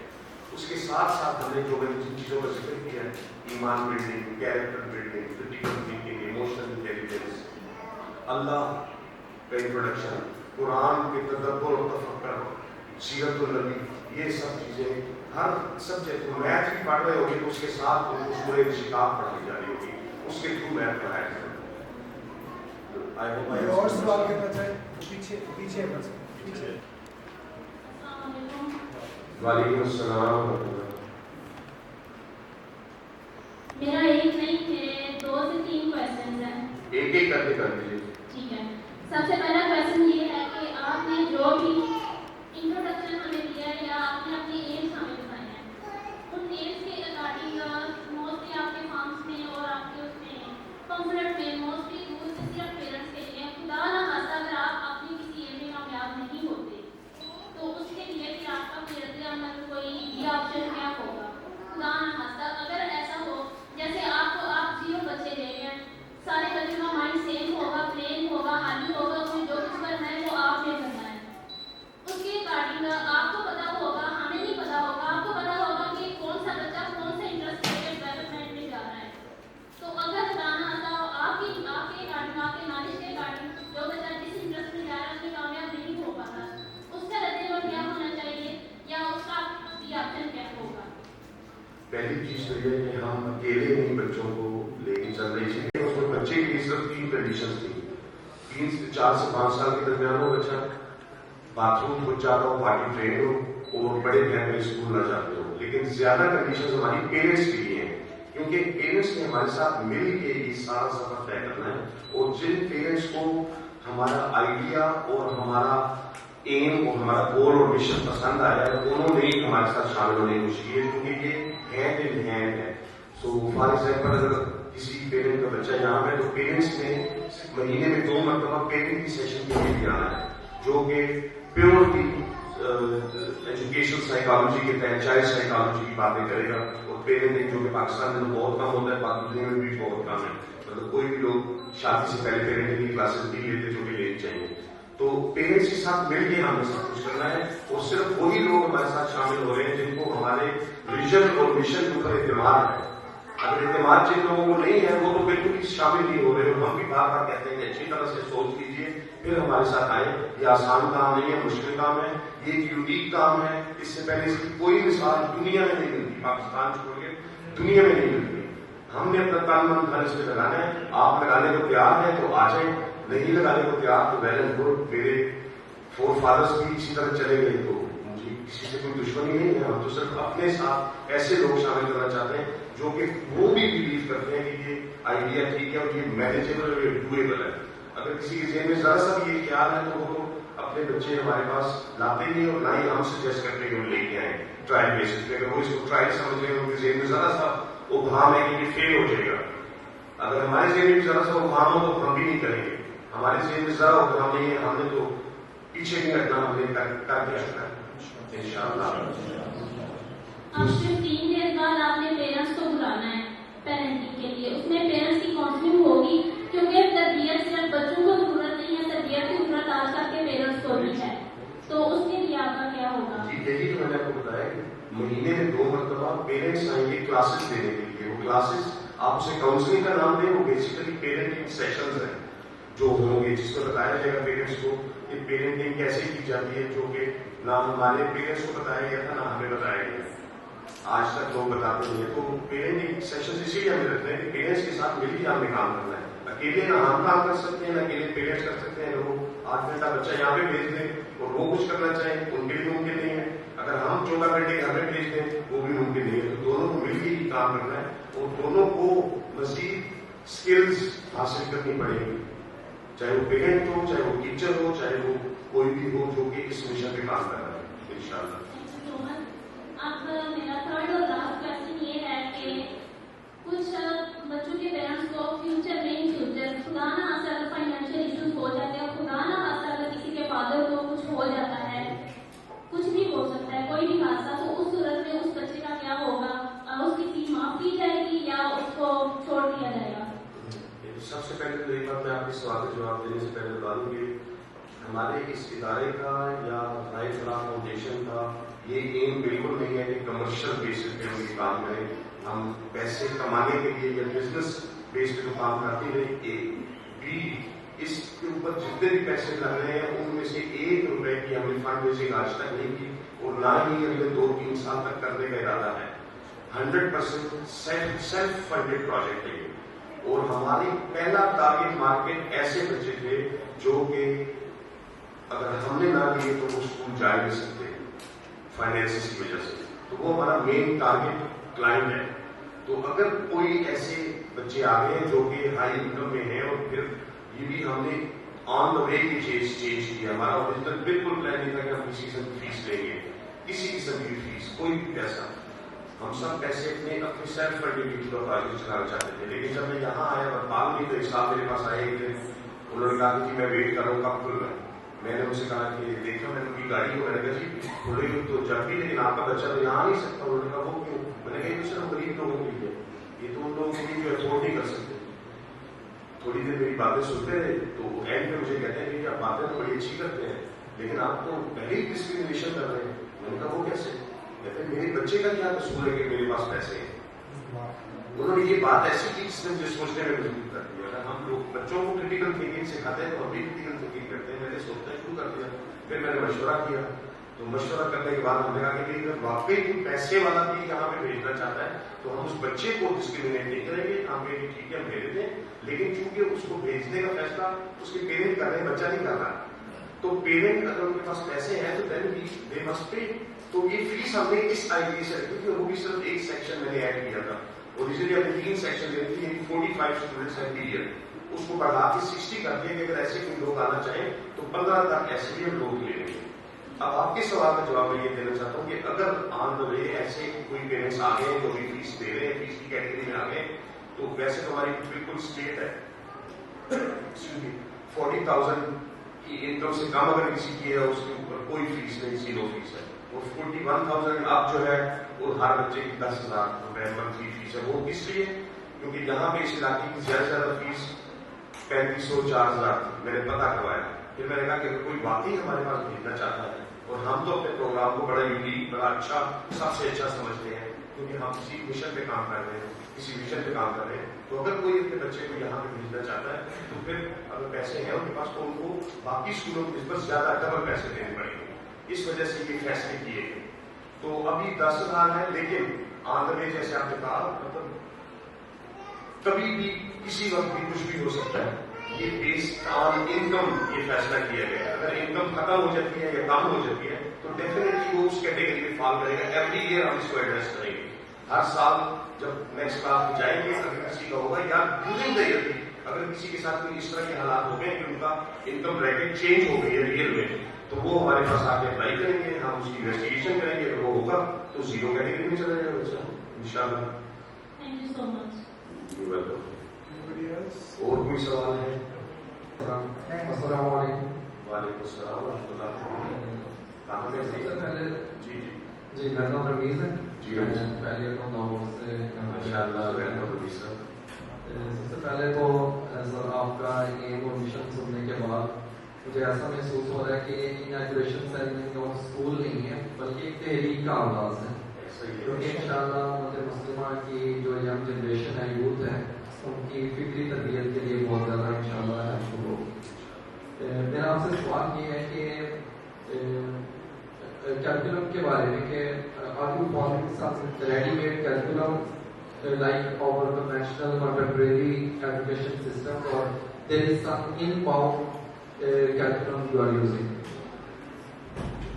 اس کے ساتھ ساتھ ہم نے جو جن چیزوں کا ذکر کیا ہے, ایمان building, character building, critical thinking, emotional intelligence, Allah کا انٹروڈکشن, قرآن کے تدبر و تفکر, سیرت النبی, یہ سب چیزیں ہر سبجیکٹ کو. میتھ بھی پڑھ رہے ہوگی تو اس کے ساتھ سورہ انشقاق پڑھائی جا رہی ہوگی, اس کے تھرو میتھ پڑھایا جائے. اور سوال کرنا چاہیں پیچھے بس پیچھے. وعلیکم السلام. میرا ایک نہیں, میرے 2 سے 3 کویشچنز ہیں. ایک ایک کر کے کر دیجیے. ٹھیک ہے. سب سے پہلا کویشچن یہ ہے کہ آپ نے جو بھی انٹروڈکشن ہمیں دیا ہے یا آپ نے اپنے ایمس ہمیں بتائے ہیں, ان ایمس کے اکارڈنگ موسٹلی آپ کے فارمس میں اور آپ کے اس میں پمفلٹ میں موسٹلی رولس صرف پیرنٹس کے لیے. خدا نہ خاصہ اگر آپ اپنی کسی ایم میں کامیاب نہیں ہوتے تو اس کے لیے پھر آپ کا پھر رد عمل کوئی بھی آپشن کیا ہوگا؟ خدا نہ خاصہ اگر ایسا ہو جیسے آپ 0 بچے لے رہے ہیں, سارے بچوں کا مائنڈ سیم ہوگا, پلین ہوگا, حالی ہوگا, اس میں جو کچھ کرنا ہے وہ آپ نے کرنا ہے. اس کے اکارڈنگ آپ کو پتا ہوگا, ہمیں نہیں پتا ہوگا, آپ کو پتا ہوگا کہ کون سا بچہ کون سے انٹرسٹ کے ڈیولپمنٹ میں جا رہا ہے. تو اگر بتانا آتا آپ کے اکارڈنگ, آپ کے نالج کے اکارڈنگ جو بچہ جس انٹرسٹ میں جا رہا ہے اس میں کامیاب نہیں ہو پاتا, اس کا رد عمل کیا ہونا چاہیے یا اس کا آپشن کیا ہوگا؟ پہلی چیز تو یہ ہے کہ ہم اکیلے نہیں بچوں کو لے کے چل رہے تھے. اس میں بچے کی صرف 3 کنڈیشنز تھیں. 3 سے 4 سے 5 سال کے درمیان ہو بچہ, باتھ روم خود جاتا ہو, پارٹی ٹرین ہو اور بڑے پرائمری اسکول نہ جاتے ہو. لیکن زیادہ کنڈیشنز ہماری پیرنٹس کے لیے ہیں, کیونکہ پیرنٹس نے ہمارے ساتھ مل کے یہ سارا سفر طے کرنا ہے. اور جن پیرنٹس کو ہمارا آئیڈیا اور ہمارا ایم اور ہمارا گول اور مشن پسند آیا ہے, انہوں نے ہی ہمارے ساتھ شامل ہونے کی کوشش کی ہے, کیونکہ یہ ہینڈ ان ہینڈ ہے. سو فار ایگزامپل اگر کسی پیرنٹ کا بچہ یہاں ہے تو پیرنٹس نے مہینے میں 2 مرتبہ پیرنٹ کی سیشن کے لیے بھی آنا ہے, جو کہ پیور کی ایجوکیشن سائیکالوجی کے تحت چائلڈ سائیکالوجی کی باتیں کرے گا. اور پیرنٹنگ جو کہ پاکستان میں بہت کم ہوتا ہے, باقی دنیا میں بھی بہت کم ہے. مطلب کوئی بھی لوگ شادی سے پہلے پیرنٹنگ کی کلاسز نہیں لیتے جو کہ لینی چاہیے. تو پیرنٹس کے ساتھ مل کے ہمیں سب کچھ کرنا ہے, اور صرف وہی لوگ ہمارے ساتھ شامل ہو رہے ہیں جن کو ہمارے ویژن اور مشن کے اوپر اعتماد ہے. اگر اعتماد جن لوگوں کو نہیں ہے وہ تو بالکل ہی شامل نہیں ہو رہے. ہم بھی بار بار کہتے ہیں کہ اچھی طرح سے سوچ کیجیے پھر ہمارے ساتھ آئیں. یہ آسان کام نہیں ہے, مشکل کام ہے, یہ ایک یونیک کام ہے. اس سے پہلے اس کی کوئی مثال دنیا میں نہیں ملتی, پاکستان چھوڑ کے دنیا میں نہیں ملتی. ہم نے اپنا تن من دھن اس میں لگانا ہے. آپ لگانے کو تیار ہیں تو آ جائیں, نہیں لگانے کو تیار تو ویل اینڈ گڈ. میرے 4 فادرس بھی اسی طرح چلے گئے, تو مجھے کسی سے کوئی دشمنی نہیں ہے. ہم تو صرف اپنے ساتھ ایسے لوگ شامل کرنا چاہتے ہیں جو کہ وہ بھی بلیو کرتے ہیں کہ یہ آئیڈیا ٹھیک ہے اور یہ مینیجیبل اور یہ ڈویبل ہے. اگر کسی کے ذہن میں ذرا سا بھی یہ خیال ہے تو وہ اپنے بچے ہمارے پاس لاتے نہیں, اور نہ ہی ہم سجیسٹ کرتے ہیں کہ وہ لے کے آئیں ٹرائل بیسس پہ. اگر وہ اس کو ٹرائل سمجھ رہے ہیں, ان کے ذہن میں ذرا سا ابہام ہے کہ یہ فیل ہو جائے گا. اگر ہمارے ذہن میں ذرا سا ابہام ہو تو ہم بھی نہیں کریں گے. ہمارے ذہن میں ذرا ابہام نہیں ہے, ہم نے تو پیچھے نہیں ہٹنا, ہم نے کر کے رکھنا ہے انشاءاللہ. اب صرف 3 دن بعد آپ نے پیرنٹس کو بلانا ہے پیرنٹنگ کے لیے. اس میں پیرنٹس کی کاؤنسلنگ ہوگی, کیونکہ تربیت صرف بچوں کو ضرورت نہیں ہے, تربیت کی ضرورت آج کل کے پیرنٹس کو بھی ہے. تو اس کے لیے آپ کا کیا ہوگا؟ یہی تو میں نے آپ کو بتایا کہ مہینے میں 2 مرتبہ پیرنٹس آئیں گے کلاسز دینے کے لیے. وہ کلاسز آپ اسے کاؤنسلنگ کا نام دیں, وہ بیسیکلی پیرنٹنگ سیشنز ہیں جو ہوں گے, جس کو بتایا جائے گا پیرنٹس کو کہ پیرنٹنگ کیسے کی جاتی ہے, جو کہ نہ ہمارے پیرنٹس کو بتایا گیا تھا نہ ہمیں بتایا گیا. آج تک لوگ بتاتے نہیں ہیں. تو پیرنٹنگ سیشنز اسی لیے ہم رکھتے ہیں کہ پیرنٹس کے ساتھ مل کے ہمیں کام کرنا ہے. اکیلے نہ ہم کام کر سکتے ہیں, نہ اکیلے پیرنٹس کر سکتے ہیں. لوگ 8 گھنٹہ بچہ یہاں پہ بھیج دیں اور وہ کچھ کرنا چاہیں, ان کے لیے ممکن نہیں ہے. اگر ہم 14 گھنٹے گھر میں بھیج دیں وہ بھی ممکن نہیں ہے. تو دونوں کو مل کے ہی کام کرنا ہے, اور دونوں کو مزید اسکلز حاصل کرنی پڑیں گی, چاہے وہ پیرنٹ ہو, چاہے وہ ٹیچر ہو, چاہے وہ کوئی بھی ہو جو کہ اس مشن پہ کام کر رہا ہے انشاءاللہ. اب میرا 3rd اور لاسٹ کویشچن یہ ہے کہ کچھ بچوں کے پیرنٹس کو فیوچر خدا نہ خاصہ اگر فائنینشیل ایشوز ہو جاتے ہیں, خدا نہ خاصہ اگر کسی کے فادر کو کچھ ہو جاتا ہے, کچھ بھی ہو سکتا ہے, کوئی بھی حادثہ, تو اس صورت میں اس بچے کا کیا ہوگا؟ اس کی فیس معاف کی جائے گی یا اس کو چھوڑ دیا جائے گا؟ سب سے پہلے تو ایک بات میں آپ کے سوال کا جواب دینے سے پہلے بتا دوں کہ ہمارے اس ادارے کا یا رائے فلاح فاؤنڈیشن کا یہ ایم بالکل نہیں ہے کہ کمرشل بیسس پہ ہم یہ کام کریں. ہم پیسے کمانے کے لیے یا بزنس بیس پہ جو کام کرتے ہیں, اس کے اوپر جتنے بھی پیسے لگ رہے ہیں ان میں سے 1 روپے کی ہم نے فنڈ ریزنگ آج تک نہیں کی, اور نہ ہی اگلے 2-3 سال تک کرنے کا ارادہ ہے. 100% سیلف فنڈیڈ پروجیکٹ ہے. اور ہماری پہلا ٹارگیٹ مارکیٹ ایسے بچے تھے جو کہ اگر ہم نے نہ لیے تو وہ اسکول جا نہیں سکتے فائنینس کی وجہ سے. تو وہ ہمارا مین ٹارگیٹ کلائنٹ ہے. تو اگر کوئی ایسے بچے آ گئے ہیں جو کہ ہائی انکم میں ہیں، اور پھر یہ بھی ہم نے آن دا وے کی چینج کیا. ہمارا اوریجنل بالکل پلان نہیں تھا کہ ہم کسی قسم کی فیس لیں گے، کسی قسم کی فیس، کوئی بھی پیسہ. ہم سب پیسے اپنے سیلف فنڈنگ کی طرف آگے چلانا چاہتے تھے. لیکن جب میں یہاں آیا اور پال نہیں تو ایک صاحب میرے پاس آئے تھے، انہوں نے کہا کہ میں ویٹ کر رہا ہوں کب کھل رہا ہے. میں نے ان سے کہا کہ دیکھا میں نے ان کی گاڑی کو، میں نے کہا جی کھلے گی تو جب بھی، لیکن آپ کا بچہ تو یہاں آ نہیں سکتا. انہوں نے کہا وہ کیوں؟ میں نے کہا یہ تو صرف غریب لوگوں کے لیے، یہ تو ان لوگوں کے لیے جو افورڈ نہیں کر سکتے. تھوڑی دیر میری باتیں سنتے رہے تو اینڈ میں مجھے کہتے ہیں کہ آپ باتیں تو بڑی اچھی کرتے ہیں لیکن آپ تو پہلے ہی ڈسکریمنیشن کر رہے ہیں. میں نے کہا وہ کیسے؟ کہتے ہیں میرے بچے کا کیا قصور ہے کہ میرے پاس پیسے ہیں. انہوں نے یہ بات ایسی کی جس نے مجھے سوچنے میں مجبور کر دیا. اگر ہم لوگ بچوں کو کریٹیکل تھنکنگ سکھاتے ہیں تو ہم بھی کریٹیکل تھنکنگ کرتے ہیں. میں نے سوچنا شروع کر دیا. پھر میں نے مشورہ کیا، تو مشورہ کرنے کے بعد ہم نے کہا کہ اگر واقعی کوئی پیسے والا بھی یہاں پہ بھیجنا چاہتا ہے تو ہم اس بچے کو ڈسکریمنیٹ نہیں کریں گے. ہم کہیں گے ٹھیک ہے ہم بھیج دیں، لیکن چونکہ اس کو بھیجنے کا فیصلہ اس کے پیرنٹ کر رہے ہیں، بچہ نہیں کر رہا. تو پیرنٹ اگر ان کے پاس پیسے ہیں تو دین دے مسٹ پے. تو یہ فیس ہم نے اس آئیڈیا سے رکھی تھی، اور وہ بھی صرف ایک سیکشن میں نے ایڈ کیا تھا. اوریجنلی ہم نے 3 سیکشن دے دی، یعنی 45 اسٹوڈنٹس ہیں پیریڈ. اس کو بڑھا کے 60 کر دیا کہ اگر ایسے کوئی لوگ آنا چاہیں تو 15 تک ایسے بھی ہم لوگ لے لیں گے. اب آپ کے سوال کا جواب میں یہ دینا چاہتا ہوں کہ اگر آن دا وے ایسے کوئی پیرنٹس آ گئے جو بھی فیس دے رہے ہیں، فیس کی کیٹیگری میں آ گئے، تو ویسے تو ہماری بالکل اسٹیٹ ہے 40,000 کی انکم سے کم اگر کسی کی ہے اس کے اوپر کوئی فیس نہیں، 0 فیس ہے. اور 41,000 اب جو ہے وہ ہر بچے کی 10,000 روپے منتھلی فیس ہے. وہ اس لیے کیونکہ یہاں پہ اس علاقے کی زیادہ سے زیادہ فیس 3,500 4,000 میں نے پتہ کروایا. پھر میں نے کہا کہ اگر کوئی واقعی ہمارے پاس بھیجنا چاہتا ہے، اور ہم تو اپنے پروگرام کو بڑا یونیک، بڑا اچھا، سب سے اچھا سمجھتے ہیں کیونکہ ہم کسی مشن پہ کام کر رہے ہیں، کسی ویژن پہ کام کر رہے ہیں. تو اگر کوئی اپنے بچے کو یہاں پہ بھیجنا چاہتا ہے تو پھر اگر پیسے ہیں ان کے پاس تو ان کو باقی اسکولوں کی نسبت زیادہ ڈبل پیسے دینے پڑیں گے. اس وجہ سے یہ فیصلے کیے گئے. تو ابھی 10,000 ہے، لیکن آندر میں جیسے آپ نے کہا مطلب کبھی بھی کسی وقت بھی کچھ بھی ہو سکتا ہے. یہ بیسڈ آن انکم یہ فیصلہ کیا گیا ہے. اگر انکم ختم ہو جاتی ہے یا کم ہو جاتی ہے تو ڈیفینیٹلی وہ اس کیٹیگری میں فال کرے گا. ایوری ایئر ہم اس کو ایڈریس کریں گے. ہر سال جب نیکسٹ کلاس میں جائیں گے اگر کسی کا ہوگا یا ڈیورنگ دا ایئر بھی اگر کسی کے ساتھ کوئی اس طرح کے حالات ہو گئے کہ ان کا انکم بریکٹ چینج ہو گئی ہے ریئل میں، تو وہ ہمارے پاس آ کے اپلائی کریں گے. ہم اس کی انویسٹیگیشن کریں گے. اگر وہ ہوگا تو 0 کیٹیگری میں چلا جائے گا انشاءاللہ. تھینک یو سو مچ. اور کوئی سوال ہے؟ السلام علیکم. وعلیکم السلام ورحمۃ اللہ. جی جی جی میرا نام رمیز ہے. جی پہلے تو لاہور سے ماشاء اللہ. سر سب سے پہلے تو سر آپ کا یہ وہ مشن سننے کے بعد مجھے ایسا محسوس ہو رہا ہے کہ اناگوریشن سیریمنی اور اسکول نہیں ہے بلکہ ایک تحریک کا آغاز ہے. کیونکہ انشاءاللہ امت مسلمہ کی جو ینگ جنریشن ہے، یوتھ ہے، ان کی فکری تربیت کے لیے بہت زیادہ انشاءاللہ ہیلپ ہوگی. میرا آپ سے سوال یہ ہے کہ کیریکولم کے بارے میں کہ are you following some ready made curriculum like our conventional contemporary education system, or there is some inbound curriculum you are using?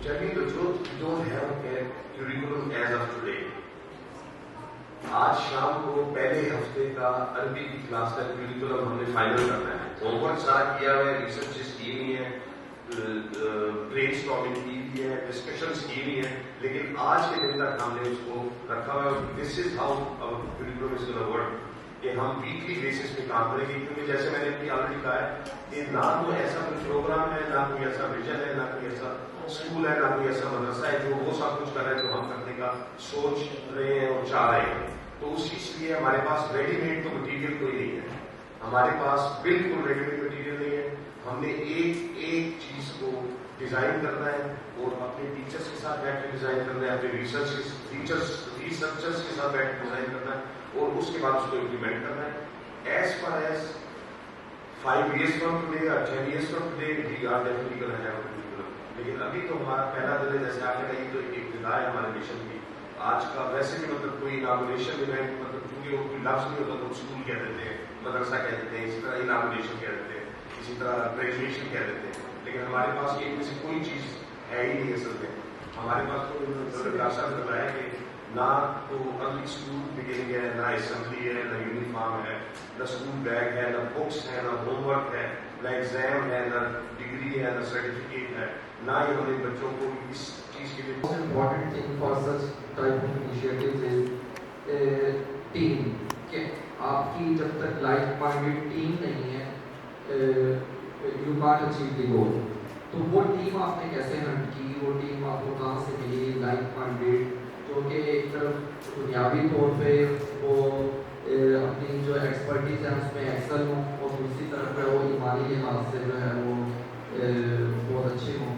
Jamil, you don't have a curriculum as of today. آج شام کو پہلے ہفتے کا عربی کی class کا curriculum ہم نے فائنل کرنا ہے. ہوم ورک سارا کیا ہوا ہے، ریسرچز کی ہوئی ہیں، برین اسٹارمنگ کی ہوئی ہے، ڈسکشنز کی ہوئی ہیں، لیکن آج کے دن تک ہم نے اس کو رکھا ہوا ہے. This is how our curriculum is gonna work کہ ہم ویکلی بیسس پہ کام کریں گے. کیونکہ جیسے میں نے آلریڈی کہا ہے کہ نہ تو ایسا کوئی پروگرام ہے، نہ کوئی ایسا ویژن ہے، نہ کوئی ایسا اسکول ہے، نہ کوئی ایسا مدرسہ ہے جو وہ سب کچھ کر رہے ہیں جو ہم کرنے کا سوچ رہے ہیں اور چاہ رہے ہیں. تو اس لیے ہمارے پاس ریڈی میڈ تو مٹیریل کوئی نہیں ہے. ہمارے پاس بالکل ریڈی میڈ مٹیریل نہیں ہے. ہم نے ایک ایک چیز کو ڈیزائن کرنا ہے اور اپنے ٹیچرس کے ساتھ بیٹھ کے ڈیزائن کرنا ہے، اپنے ریسرچرس کے ساتھ بیٹھ کے ڈیزائن کرنا ہے اور اس کے بعد اس کو امپلیمنٹ کرنا ہے. As far as 5 years from today or 10 years from today we are definitely going to have a curriculum. لیکن ابھی تو ہمارا پہلا دن ہے، جیسے آپ نے کہی تو ایک ابتدا ہے ہمارے مشن کی. آج کا ویسے بھی مطلب کوئی اناگوریشن ایونٹ مطلب کیونکہ وہ کوئی لفظ نہیں ہوتا تو اسکول کہہ دیتے ہیں، مدرسہ کہہ دیتے ہیں، اسی طرح اناگوریشن کہہ دیتے ہیں، اسی طرح گریجویشن کہہ دیتے ہیں. لیکن ہمارے پاس یہ میں سے کوئی چیز ہے ہی نہیں اصل میں. ہمارے پاس تو ڈاکٹر صاحب نے بتایا کہ نہ تو ارلی اسکول بگننگ ہے، نہ اسمبلی ہے، نہ یونیفارم ہے، نہ اسکول بیگ ہے، نہ بکس ہے، نہ ہوم ورک ہے، نہ ایگزام ہے، نہ ڈگری ہے، نہ سرٹیفکیٹ ہے، نہ ہی ہمیں بچوں کو اس چیز کے لیے most important thing for such type of initiatives is team. کہ آپ کی جب تک لائف مائنڈیڈ ٹیم نہیں ہے you can't achieve the goal. تو وہ ٹیم آپ نے کیسے ہنٹ کی، وہ ٹیم آپ کو کہاں سے ملی لائف مائنڈیڈ، جو کہ ایک طرف دنیاوی طور پہ وہ اپنی جو ایکسپرٹیز ہے اس میں ایکسل ہوں، اور دوسری طرف پہ وہ ایمانی لحاظ سے جو ہے وہ بہت اچھے ہوں.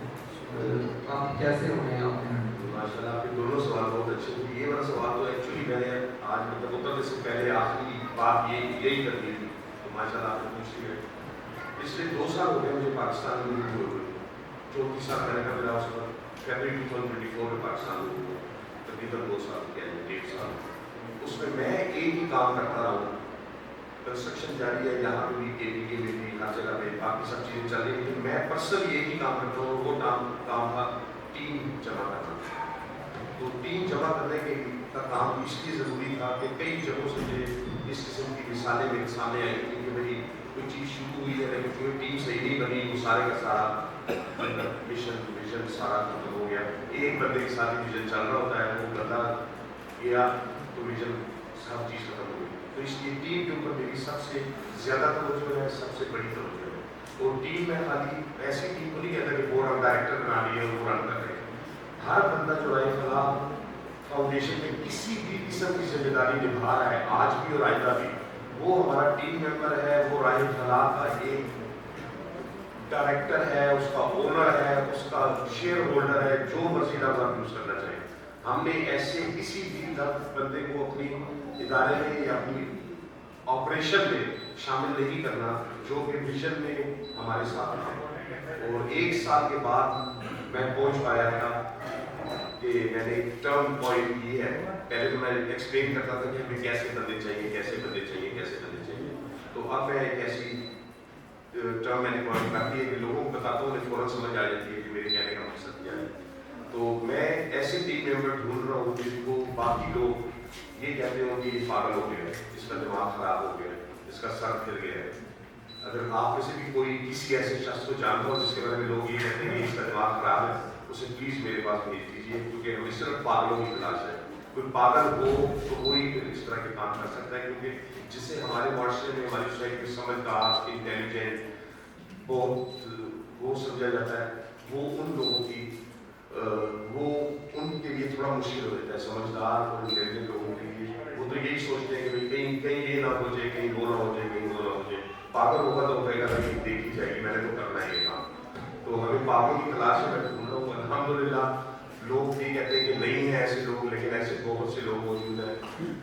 آپ کیسے ہوئے آپ نے؟ ماشاء اللہ آپ کے دونوں سوال بہت اچھے ہیں. یہ والا سوال تو ایکچولی میں نے آج مطلب اترنے سے پہلے آخری بات یہی کر دی تھی، تو ماشاء اللہ آپ نے پوچھ لیا. پچھلے 2 سال ہو گئے مجھے پاکستان میں ہوئے 34 سال پہلے کا میرا اس وقت فیبرری 2024 میں پاکستان میں ہوا، تقریباً 2 سال کیا ہے 1.5 سال. اس میں ایک ہی کام کرتا رہا ہوں. کنسٹرکشن جاری ہے یہاں پہ بھی، KPK میں بھی، ہر جگہ پہ باقی سب چیزیں چل رہی ہیں، لیکن میں پرسنلی ایک ہی کام کرتا ہوں. وہ کام تھا ٹیم جمع کرنا. تو ٹیم جمع کرنے کا کام اس لیے ضروری تھا کہ کئی جگہوں سے مجھے اس قسم کی مثالیں میرے سامنے آئی تھیں کہ بھائی کوئی چیز شروع ہوئی ہے لیکن کوئی ٹیم صحیح نہیں بنی، وہ سارے کا سارا ویژن سارا ختم ہو گیا. ایک بندے کے ساتھ ویژن چل رہا ہوتا ہے، وہ بندہ گیا تو ویژن سب چیز ختم ہو گئی. تو اس لیے ٹیم کے اوپر میری سب سے زیادہ توجہ ہے، سب سے بڑی توجہ ہے. اور ٹیم میں خالی ایسی ٹیم کو نہیں کہتا کہ بورڈ ہم ڈائریکٹر بنا لیے اور وہ رن کر رہے ہیں. ہر بندہ جو رائے فلاح فاؤنڈیشن میں کسی بھی قسم کی ذمہ داری نبھا رہا ہے آج بھی اور آئندہ بھی، وہ ہمارا ٹیم ممبر ہے. وہ رائے فلاح کا ایک ڈائریکٹر ہے، اس کا اونر ہے، اس کا شیئر ہولڈر ہے، جو مرضی لفظ آپ یوز کرنا چاہیں. ہم نے ایسے کسی بھی بندے کو اپنی ادارے میں یا اپنی آپریشن میں شامل نہیں کرنا جو کہ ویژن میں ہمارے ساتھ ہے. اور 1 سال کے بعد میں پہنچ پایا تھا کہ میں نے ایک ٹرم پوائنٹ کی ہے. پہلے تو میں ایکسپلین کرتا تھا کہ ہمیں کیسے بندے چاہیے، کیسے بندے چاہیے، کیسے بندے چاہیے. تو اب میں ایک ایسی ٹرم میں نے پوائنٹ کرتی ہے کہ لوگوں کو بتاتا ہوں انہیں فوراً سمجھ آ جاتی ہے کہ میرے کہنے کا مقصد کیا ہے. تو میں ایسے ٹیم ممبر ڈھونڈ رہا ہوں جن کو باقی لوگ یہ کہتے ہوں کہ یہ پاگل ہو گیا ہے، اس کا دماغ خراب ہو گیا ہے، اس کا سر پھر گیا ہے. اگر آپ میں سے بھی کوئی کسی ایسے شخص کو جانتا ہو جس کے بارے میں لوگ یہ کہتے ہیں کہ اس کا دماغ خراب ہے، اسے پلیز میرے پاس بھیج دیجیے، کیونکہ ہمیں صرف پاگلوں کی تلاش ہے. کوئی پاگل ہو تو وہی اس طرح کے کام کر سکتا ہے، کیونکہ جس سے ہمارے معاشرے میں، ہماری سوسائٹی میں سمجھدار، انٹیلیجنٹ وہ سمجھا جاتا ہے، وہ ان لوگوں کی وہ ان کے لیے تھوڑا مشکل ہو جاتا ہے. سمجھدار اور انٹیلیجنٹ لوگوں کے لیے وہ تو یہی سوچتے ہیں کہ کہیں یہ نہ ہو جائے، کہیں وہ نہ ہو جائے، کہیں وہ نہ ہو جائے. پاگل ہوگا تو کہے گا کہ دیکھی جائے گی، میں نے تو کرنا ہے یہ کام. تو ہمیں پاگلوں کی تلاش میں ڈھونڈ رہا ہوں. الحمدللہ لوگ یہ کہتے ہیں کہ نہیں ہیں ایسے لوگ، لیکن ایسے بہت سے لوگ موجود ہیں.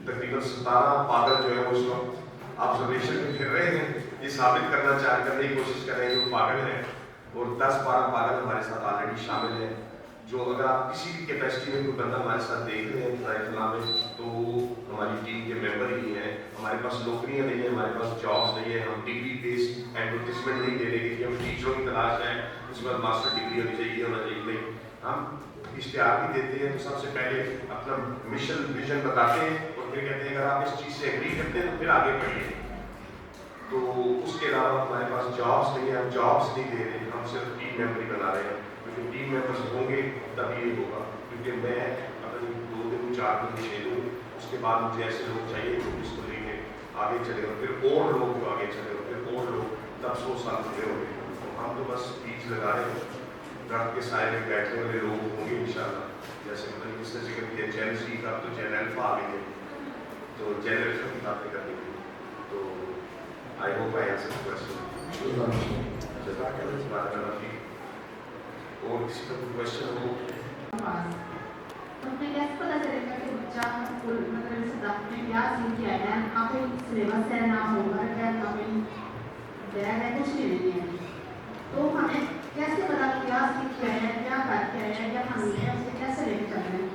تقریباً 17 پاگل جو ہے وہ اس وقت آبزرویشن میں پھر رہے ہیں، یہ ثابت کرنے کی کوشش کر رہے ہیں کہ وہ پاگل ہیں. اور 10-12 پاگل ہمارے ساتھ آلریڈی شامل ہیں. جو اگر آپ کسی بھی کیپیسٹی میں کوئی بندہ ہمارے ساتھ دیکھ رہے ہیں رائے فلاح میں، تو ہماری ٹیم کے ممبر ہی ہیں. ہمارے پاس نوکریاں نہیں ہیں، ہمارے پاس جابس نہیں ہیں. ہم ڈگری بیسڈ ایڈورٹیزمنٹ نہیں دے رہے کہ ہم ٹیچروں کی تلاش ہے، اس کے بعد ماسٹر ڈگری ہونی چاہیے، ہونا چاہیے. نہیں، ہم اشتہار بھی دیتے ہیں تو سب سے پہلے اپنا مشن ویژن بتاتے ہیں اور پھر کہتے ہیں اگر آپ اس چیز سے ایگری کرتے ہیں تو پھر آگے بڑھیے. تو اس کے علاوہ ہمارے پاس جابس نہیں ہیں، ہم جابس نہیں دے رہے، ہم صرف ٹیم ممبر بنا رہے ہیں. کیونکہ ٹیم ممبرس ہوں گے تبھی یہ ہوگا. کیونکہ میں اپنی 2 دن 4 دن 6 دن اس کے بعد مجھے ایسے لوگ چاہیے جو اس کو لے کے آگے چلے گا، پھر اور لوگ جو آگے چلے گا، پھر اور لوگ. تب 100 سال پورے ہو گئے. تو ہم تو بس بیج لگا رہے ہیں. درخت کے سائے میں بیٹھنے والے لوگ ہوں گے انشاءاللہ. جیسے مطلب اس نے ذکر کیا جین سی کا، تو جین الفا آ گئی ہے، تو جین الفا کی باتیں کرنی تھی. تو I hope I answer the question. جزاک اللہ بارک اللہ فیک. اور کسی کا کوئی کوشچن ہو؟ تو ہمیں کیسے پتا چلے گا کہ بچہ مطلب اس دفتر میں کیا سیکھ کے آیا ہے؟ نہ کوئی سلیبس ہے، نہ ہوم ورک ہے، نہ کوئی بیگ ہے، کچھ بھی نہیں ہے. تو ہمیں کیسے پتا کیا سیکھ کے آیا ہے، کیا کر کے آیا ہے، کیا ہم نے اسے کیسے لے کے چل رہے ہیں؟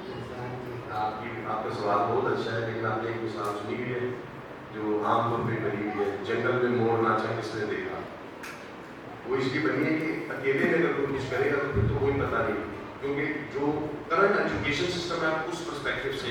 آپ کا سوال بہت اچھا ہے، لیکن آپ نے ایک مثال سنی ہوئی ہے جو عام طور پہ بنی ہوئی ہے. جنگل میں مور ناچا کس نے دیکھا؟ وہ اس لیے بنی ہے کہ اکیلے میں اگر کوئی کچھ کرے گا تو پھر تو کوئی پتہ نہیں. کیونکہ جو کرنٹ ایجوکیشن سسٹم ہے اس پرسپیکٹو سے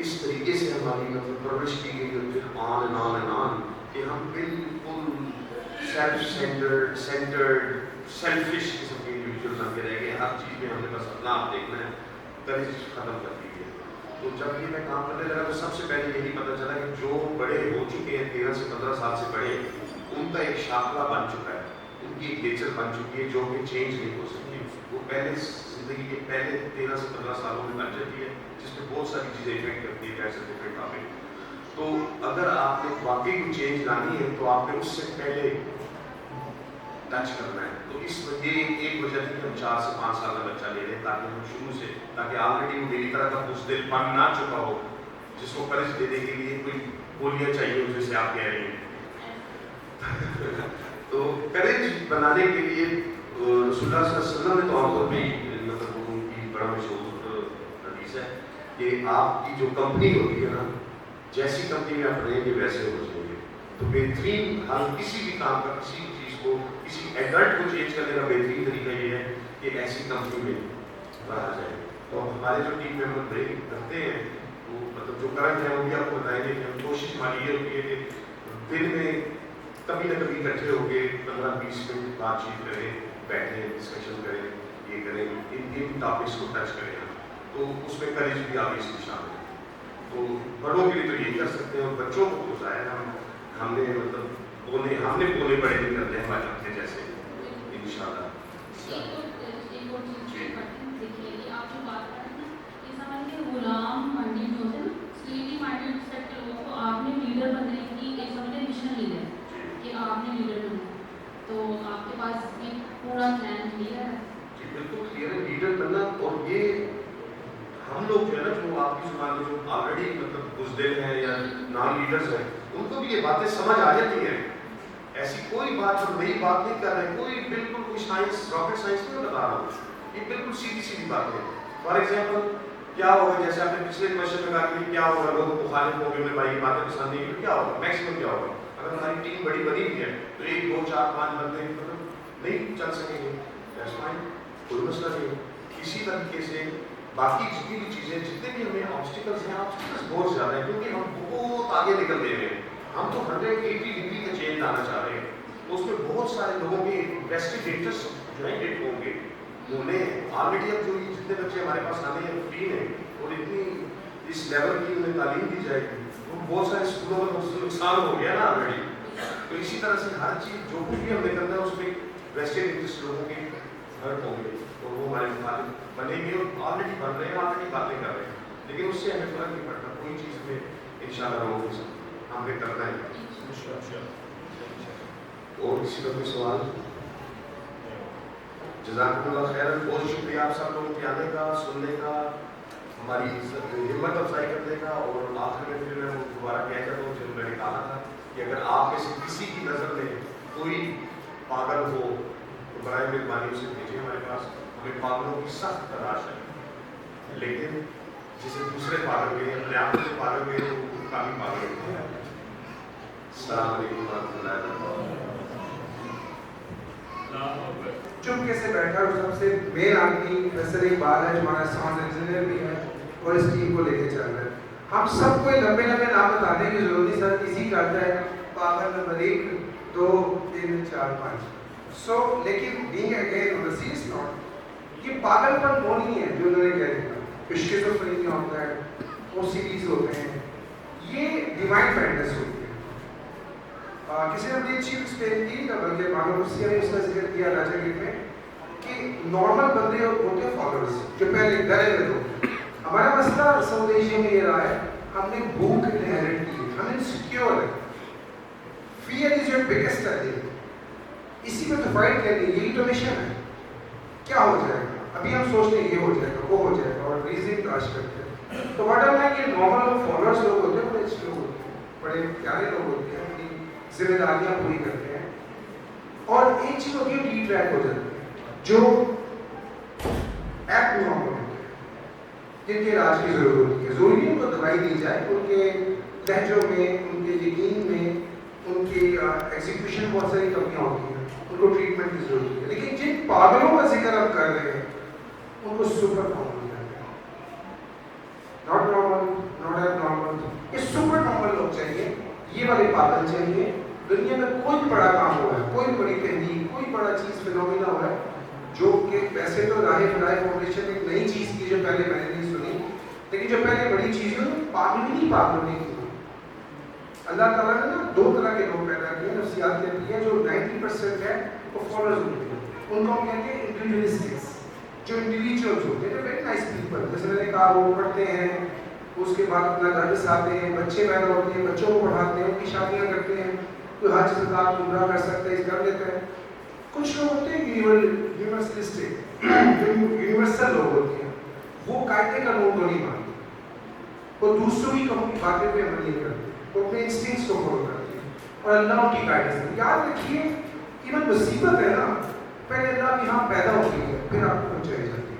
اس طریقے سے ہماری مطلب پرورش کی گئی اور پھر آن کہ ہم بالکل سیلفرڈ سیلفش قسم کے انڈیویجول بن کے رہ گئے. ہر چیز میں ہم نے بس اپنا آپ دیکھنا ہے, کریج ختم کر دی ہے. تو جب یہ میں کام کرنے لگا تو سب سے پہلے یہی پتہ چلا کہ جو بڑے ہو چکے ہیں 13 سے 15 سال سے بڑے, ان کا ایک شاخلہ بن چکا ہے, ان کی ایک نیچر بن چکی ہے جو کہ چینج نہیں ہو سکتی. وہ پہلے زندگی کے پہلے 13 سے 15 سالوں میں بن جاتی ہے, جس میں بہت ساری چیزیں افیکٹ کرتی ہے ایز اے ڈفرینٹ ٹاپک. تو اگر آپ نے واقعی کوئی چینج لانی ہے تو آپ نے اس سے پہلے ٹچ کرنا ہے. تو اس یہ ایک وجہ تھی کہ ہم 4 سے 5 سال کا بچہ لے لیں, تاکہ ہم شروع سے, تاکہ آلریڈی وہ میری طرح کا بزدل بن نہ چکا ہو, جس کو کرج دینے کے لیے کوئی گولیاں چاہیے ہو جیسے آپ کہہ رہی ہیں. تو کرج بنانے کے لیے رسول اللہ صلی اللہ علیہ وسلم نے تو عام طور پہ مطلب ان کی بڑا مشہور حدیث ہے کہ آپ کی جو کمپنی ہوتی ہے نا, جیسی کمپنی میں آپ رہیں گے ویسے ہو جائیں گے. تو بہترین حل کسی بھی کام کا, کسی چیز کو, کسی ایڈلٹ کو چینج کرنے کا بہترین طریقہ یہ ہے کہ ایسی کمپنی میں رہا جائے. تو ہمارے جو ٹیم ممبر بریک کرتے ہیں وہ مطلب جو کرنٹ ہے وہ بھی آپ کو بتائیں گے کہ ہم کوشش ہماری یہ ہوتی ہے کہ دن میں کبھی نہ کبھی اکٹھے ہو کے 15-20 منٹ بات چیت کریں, بیٹھیں, ڈسکشن کریں, یہ کریں, ان ٹاپکس کو ٹچ کریں. تو اس میں کریج بھی آپ اس میں شامل ہے. تو بڑوں کے لیے تو یہی کر سکتے ہیں, اور بچوں کو تو ظاہر ہم نے مطلب ہم نے بولے بڑے نہیں کرتے ہیں ہمارے اپنے جیسے انشاءاللہ. غلام مائنڈیڈ جو ہوتے ہیں نا, اسلیوری مائنڈیڈ سیٹ کے لوگوں کو آپ نے لیڈر بننے کی ایک سمجھے مشن لی ہے کہ آپ نے لیڈر بننا ہے. تو آپ کے پاس ایک پورا پلان کلیئر ہے؟ جی بالکل کلیئر ہے لیڈر بننا. اور یہ ہم لوگ جو ہے نا, جو آپ کی زبان میں جو آلریڈی مطلب بزدل ہیں یا نان لیڈرز ہیں, ان کو بھی یہ باتیں سمجھ آ جاتی ہیں. ایسی کوئی بات جو نئی بات نہیں کر رہے, کوئی بالکل کوئی سائنس راکٹ سائنس نہیں بتا رہا ہوں, یہ بالکل سیدھی سیدھی باتیں ہیں. فار ایگزامپل کیا ہوگا, جیسے آپ نے پچھلے کوشچن میں کہا کہ کیا ہوگا, لوگ مخالف ہوں گے, میں بھائی باتیں پسند نہیں ہوگی, کیا ہوگا میکسیمم کیا ہوگا. اگر ہماری ٹیم بڑی بنی ہوئی ہے تو 1 2 4 5 بندے مطلب نہیں چل سکیں گے, دیٹس فائن, کوئی مسئلہ نہیں. اسی طریقے سے باقی جتنی بھی چیزیں, جتنے بھی ہمیں آبسٹیکلس ہیں, آبسٹیکلس بہت زیادہ ہیں کیونکہ ہم بہت آگے نکل رہے ہیں. ہم تو 180 ڈگری کا چینج لانا چاہ رہے ہیں. تو اس میں بہت سارے لوگوں کے ویسٹڈ انٹرسٹ جوائنٹ ہوں گے. انہیں آلریڈی اب جو جتنے بچے ہمارے پاس آنے ہیں 15 ہیں, اور اتنی اس لیول کی انہیں تعلیم دی جائے گی, تو بہت سارے اسکولوں میں نقصان ہو گیا نا آلریڈی. تو اسی طرح سے ہر چیز جو کچھ بھی ہم نے کرنا ہے اس میں ویسٹڈ انٹرسٹ لوگوں کے ہرٹ ہوں گے, اور وہ ہمارے مخالف بنیں گے, اور آلریڈی بن رہے ہیں, آلریڈی باتیں کر رہے ہیں. لیکن اس سے ہمیں فرق نہیں پڑتا, کوئی چیز میں انشاءاللہ روک نہیں سکتے, ہم نے کرنا ہے. اور کسی کا کوئی سوال؟ جزاکم اللہ خیرا. بہت شکریہ آپ سب لوگوں کے آنے کا, سننے کا, ہماری ہمت افزائی کرنے کا. اور آخر میں پھر میں دوبارہ کہہ جاتا ہوں جو میں نے کہا تھا کہ اگر آپ میں سے کسی کی نظر میں کوئی پاگل ہو تو برائے مہربانی اسے بھیجیں ہمارے پاس. ہمیں پاگلوں کی سخت تلاش ہے, لیکن جسے دوسرے پاگل گئے, اپنے آپ سے پاگل گئے, تو کافی پاگل ہوتے ہیں. السلام علیکم ورحمۃ اللہ وبرکاتہ. چپکے سے بیٹھا اور سب سے مین آدمی پروفیسر اقبال ہے جو ہمارا ساؤنڈ انجینئر بھی ہے اور اس ٹیم کو لے کے چل رہا ہے. ہم سب کو لمبے نام بتانے کی ضرورت نہیں, سر اسی کرتا ہے پاگل نمبر 1 2 3 4 5. سو لیکن being again on the serious note, یہ پاگل پن وہ نہیں ہے جو انہوں نے کہہ دیا. اسکیزوفرینیا ہوتا ہے, OCDs ہوتے ہیں, یہ ڈیوائن فینٹس ہوتی ہے. کسی نے بڑی اچھی ایکسپلین کی, بلکہ مانو مسیح نے اس کا ذکر کیا راجا گیت میں, کہ نارمل بندے ہوتے ہیں فالوورز جو پہلے ڈرے ہوئے ہوتے ہیں. ہمارا مسئلہ ساؤتھ ایشیا میں یہ رہا ہے, ہم نے بھوک انہیرٹ کی, ہم انسیکیور ہے. Fear is your biggest element, اسی میں تو فائٹ کرنی, یہی تو مشن ہے. کیا ہو جائے گا, ابھی ہم سوچتے ہیں یہ ہو جائے گا, وہ ہو جائے گا, اور ریزنگ تلاش کرتے ہیں. تو واٹ ہے کہ نارمل فالوورز لوگ ہوتے ہیں, بڑے اچھے لوگ ہوتے ہیں, بڑے پیارے لوگ ہوتے ہیں, اپنی ذمہ داریاں پوری کرتے ہیں. اور ایک چیز ہوتی ہے ڈی ٹریک ہو جاتی ہے, جو ایپ نارمل ہوتے ہیں, جن کے علاج کی ضرورت ہوتی ہے. ضروری نہیں ان کو دوائی دی جائے, ان کے لہجوں میں, ان کے یقین میں, ان کی ایگزیکیوشن بہت ساری کمیاں ہوتی ہیں, ان کو ٹریٹمنٹ کی ضرورت ہوتی ہے. لیکن جن پاگلوں کا ذکر آپ کر رہے ہیں ان کو سپر نارمل کہتے ہیں. ناٹ نارمل, ناٹ چاہیے. دنیا میں کوئی بھی بڑا کام ہوا ہے, کوئی بڑی تحریک, کوئی بڑا چیز فینومینا ہوا ہے, جو کہ ویسے تو راہ فلاح فاؤنڈیشن ایک نئی چیز کی جو پہلے میں نے نہیں سنی, لیکن جو پہلے بڑی چیز ہے پاگلوں نے کی. اللہ تعالیٰ نے نا 2 طرح کے لوگ پیدا کیے, نفسیات کہتی ہے, جو 90% ہے وہ فالوورز ہوتے ہیں, ان کو ہم کہتے ہیں انڈیویجولسٹکس, جو انڈیویجولز ہوتے ہیں, ویری نائس پیپل. جیسے میں نے کہا وہ پڑھتے ہیں, اس کے بعد اپنا گھر بساتے ہیں, بچے پیدا ہوتے ہیں, بچوں کو پڑھاتے ہیں, ان کی شادیاں کرتے ہیں, کوئی حج زکات عمرہ کر سکتے ہیں, کر لیتے ہیں. کچھ لوگ ہوتے ہیں یونیورسلسٹک, جو یونیورسل لوگ ہوتے ہیں, وہ قاعدے قانون کو نہیں مانتے, وہ دوسروں کی باتیں پہ عمل نہیں کرتے, وہ اپنے انسٹنکٹس کو فالو کرتے ہیں, اور اللہ ان کی گائیڈنس ہے. یاد رکھیے ایون مصیبت ہے نا, پہلے اللہ کے یہاں پیدا ہوتی ہے, پھر آپ کو پہنچائی جاتی ہے.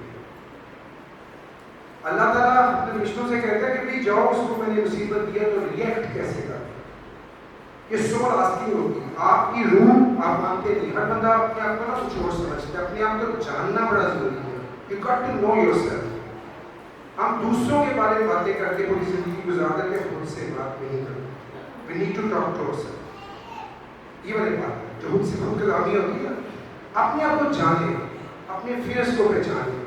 اللہ تعالیٰ اپنے فرشتوں سے کہتا ہے کہ بھائی جاؤ, اس کو میں نے مصیبت دیا تو ریئیکٹ کیسے کرتے. یہ سوال آستی ہوتی ہے. آپ کی روح آپ مانتے نہیں, ہر بندہ اپنے آپ کو نا کچھ اور سمجھتا ہے, اپنے آپ کو جاننا بڑا ضروری ہے. You got to know yourself. ہم دوسروں کے بارے میں باتیں کر کے پوری زندگی گزار کے خود سے بات نہیں کرتے. We need to talk to ourselves. یہ والی بات ہے جو خود سے خود کلامی ہوتی ہے. اپنے آپ کو جانیں, اپنے فیئرس کو پہچانیں,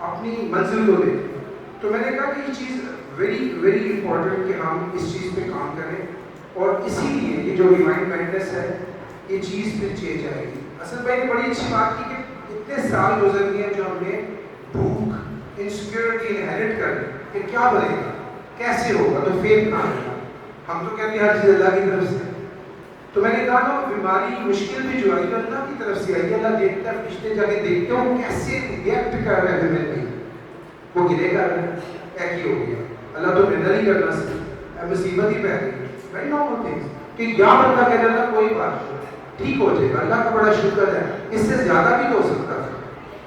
اپنی منزل کو دیکھیں. تو میں نے کہا کہ یہ چیز ویری امپورٹنٹ کہ ہم اس چیز پہ کام کریں, اور اسی لیے یہ جو ڈیوائن گائیڈنس ہے یہ چیز پھر چینج آئے گی. اصل بھائی نے بڑی اچھی بات کی کہ اتنے سال گزر گئے ہیں جو ہم نے بھوک, انسیکیورٹی انہیریٹ کر لی کہ کیا بنے گا, کیسے ہوگا, تو فیل کہاں ہوگا. ہم تو کہتے ہیں ہر چیز اللہ کی طرف سے. تو میں نے کہا نا بیماری مشکل بھی جو آئی اللہ کی طرف سے آئی. اللہ دیکھتا ہے, پچھلے جا کے دیکھتے ہیں وہ کیسے ریئیکٹ کر رہے ہیں, میں وہ گرے کر رہے ہیں, ایک ہی ہو گیا. اللہ تو نظر ہی کرنا سکتا, مصیبت ہی پہ گئی. ویری نارمل تھنگس کہ یا بندہ کہہ رہا تھا کوئی بات نہیں, ٹھیک ہو جائے گا, اللہ کا بڑا شکر ہے, اس سے زیادہ بھی تو ہو سکتا تھا.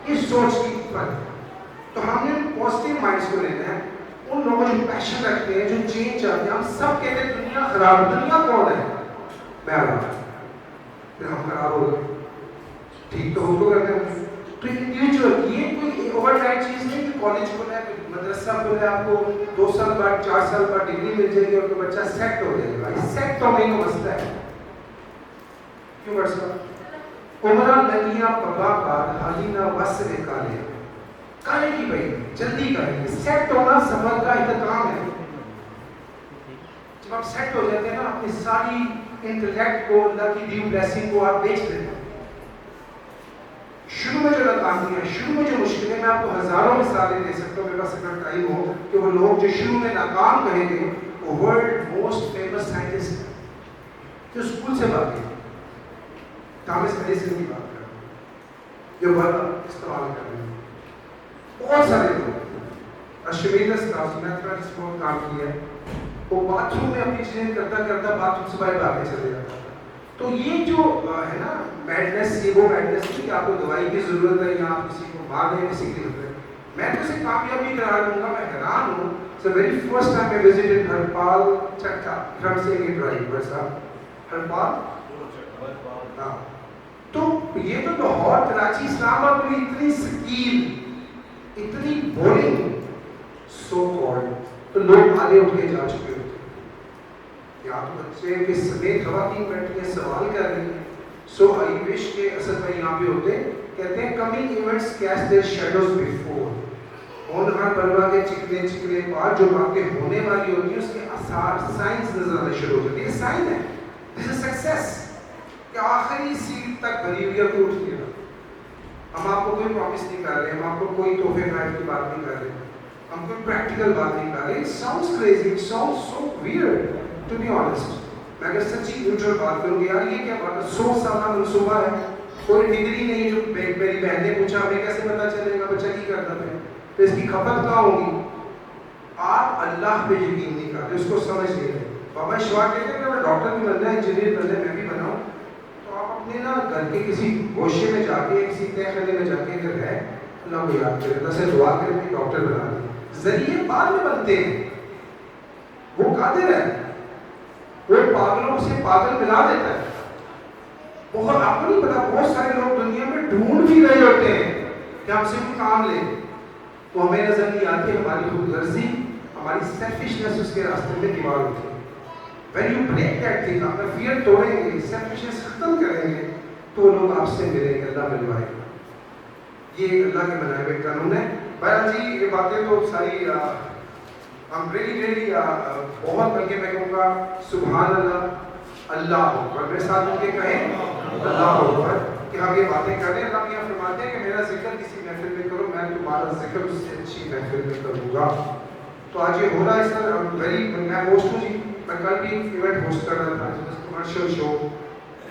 یہ سوچ کی فرق. تو ہم نے پازیٹیو مائنڈس کو لینا ہے. ان لوگوں جو پیشن رکھتے ہیں, جو چینج چاہتے ہیں. ہم سب کہتے ہیں دنیا خراب, دنیا کون ہے, میں پھر ہم خراب ہو گئے, ٹھیک تو ہم کو کرتے ہیں. تو انڈیویجول, یہ کوئی اوور نائٹ چیز نہیں کہ کالج کھولا ہے, مدرسہ کھولا ہے, آپ کو 2 سال بعد 4 سال بعد ڈگری مل جائے گی اور تو بچہ سیٹ ہو جائے گا. سیٹ تو نہیں کو مسئلہ ہے. کیوں بڑھ سکتا عمرہ لگیاں پگا کار حالی نہ وصل کالے, کالے کی بھائی جلدی کریں گے. سیٹ ہونا سفر کا اہتمام ہے. جب آپ سیٹ ہو جاتے ہیں نا, اپنی ساری انٹلیکٹ کو, اللہ کی ڈیو بلیسنگ کو آپ بیچ دیتے ہیں. شروع میں جو ناکامی ہے, شروع میں جو مشکلیں, میں آپ کو ہزاروں مثالیں دے سکتا ہوں, میرے پاس اگر ٹائم ہو, کہ وہ لوگ جو شروع میں ناکام کہیں گے, وہ ورلڈ موسٹ فیمس سائنٹسٹ ہیں جو اسکول سے بات کی, تھامس ایڈیسن کی بات کر رہے ہیں, جو بلب استعمال کر رہے ہیں. بہت سارے لوگ, ارشمیدس میتھمیٹکس کو کام کیا ہے, وہ باتھ روم میں اپنی چیزیں کرتا کرتا باتھ روم سے باہر آگے چلے جاتا تھا. تو یہ جو ہے نا میڈنس, یہ وہ میڈنس نہیں کہ آپ کو دوائی کی ضرورت ہے یا آپ کسی کو مار دیں, کسی کی ضرورت ہے. میں تو اسے کامیابی قرار دوں گا. میں حیران ہوں. So very first time I visited Harpal Chakta, if I'm saying it right, what's that? Harpal? ہاں. تو یہ تو لاہور, کراچی, اسلام آباد میں اتنی سکیل, اتنی بورنگ سو کالڈ, تو لوگ آگے اٹھ کے جا چکے ہوتے ہیں. یا تو بچے کے سمیت خواتین بیٹھی ہیں, سوال کر رہی ہیں. سو آئی وش کے اصل میں یہاں پہ ہوتے, کہتے ہیں coming events cast their shadows before. ہونہار بلوا کے چکنے پار جو باتیں ہونے والی ہوتی ہیں اس کے آثار, سائنس نظر آنے شروع ہو جاتی ہے. یہ سائن ہے, دس از سکسیس, کہ آخری سیٹ تک بھری ہوئی ہے, کوئی اٹھ نہیں رہا. ہم آپ کو کوئی پرومس نہیں کر رہے, ہم آپ کو کوئی تحفے غائب کی بات نہیں کر رہے, ہم کوئی پریکٹیکل بات نہیں کر رہے. It sounds crazy, it sounds so weird to be honest. میں اگر سچی نیوٹرل بات کروں گی, یار یہ کیا بات ہے, 100 سالہ منصوبہ ہے, کوئی ڈگری نہیں, جو میری بہن نے پوچھا ہمیں کیسے پتا چلے گا بچہ کی کرتا ہے, تو اس کی کھپت کہاں ہوگی. آپ اللہ پہ یقین نہیں کرتے, اس کو سمجھ نہیں رہے. بابا شواہ کہتے ہیں کہ میں ڈاکٹر بھی بننا ہے, انجینئر بننا ہے, میں بھی بناؤں. تو آپ اپنے نا گھر کے کسی گوشے میں جا کے, کسی طے خانے میں جا کے اگر ہے, اللہ کو یاد کرے, اللہ سے دعا کرے کہ ڈاکٹر بنا دیں. ذریعے بعد میں بنتے ہیں, وہ قادر ہے, وہ پاگلوں سے پاگل ملا دیتا ہے. بہت, آپ کو نہیں پتا, بہت سارے لوگ دنیا میں ڈھونڈ بھی رہے ہوتے ہیں کہ ہم سے کوئی کام لیں, تو ہمیں نظر نہیں آتی. ہماری خود غرضی, ہماری سیلفشنس اس کے راستے میں دیوار ہوتی ہے. when you break that thing, اپنا فیئر توڑیں گے, سیلفشنس ختم کریں گے, تو لوگ آپ سے ملیں گے, اللہ ملوائے گا. یہ اللہ کے بنائے ہوئے قانون ہے. بہرحال جی یہ باتیں تو ساری ریلی بہت, بلکہ میں کہوں گا سبحان اللہ, اللہ اکبر, میرے ساتھ مل کے کہیں اللہ اکبر, کہ ہم یہ باتیں کر رہے ہیں. اللہ میاں فرماتے ہیں کہ میرا ذکر کسی محفل میں کرو, میں تمہارا ذکر اس سے اچھی محفل میں کروں گا. تو آج یہ ہو رہا ہے سر, میں ہوسٹ ہوں جی, میں کل بھی ایونٹ ہوسٹ کر رہا تھا کمرشل شو,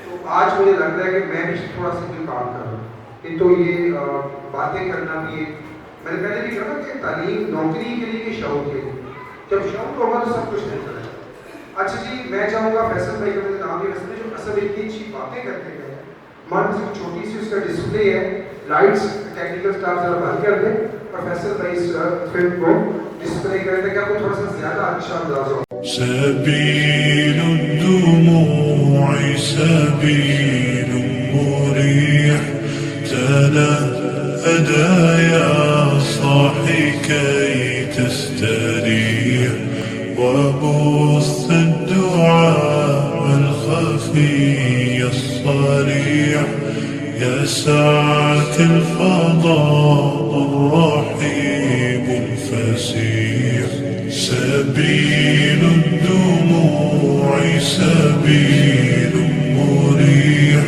تو آج مجھے لگ رہا ہے کہ میں بھی تھوڑا سا کوئی کام کر رہا ہوں. تو یہ باتیں کرنا بھی ایک, میں نے پہلے بھی کہا کہ تعلیم نوکری کے لیے کہ شوق کے لیے, جب شوق ہوگا تو سب کچھ نہیں چلے گا. اچھا جی میں چاہوں گا فیصل بھائی کا نام بھی ویسے جو اصل اتنی اچھی باتیں کرتے گئے, مان سے چھوٹی سی اس کا ڈسپلے ہے, لائٹس ٹیکنیکل سٹاف ذرا بند کر دیں اور فیصل بھائی اس فلم کو ڈسپلے کریں تاکہ آپ کو تھوڑا سا زیادہ اچھا انداز ہو. سبيل الدموع سبيل مريح تنهدى يا صاحي كي تستريح وبث الدعاء الخفي الصريح يسعك الفضاء الرحيم الفسيح. سبيل الدموع سبيل مريح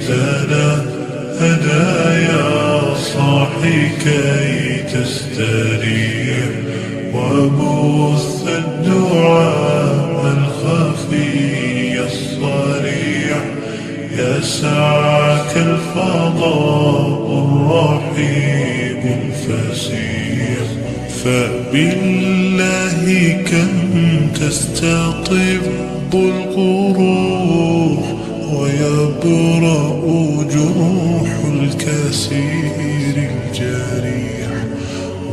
تنهدى يا صاحي كي تستريح وبث الدعاء الخفي الصريح يسعك الفضاء الرحيم الفسيح. فبالله كم تستطب القروح ويبرأ جروح الكثير الجريح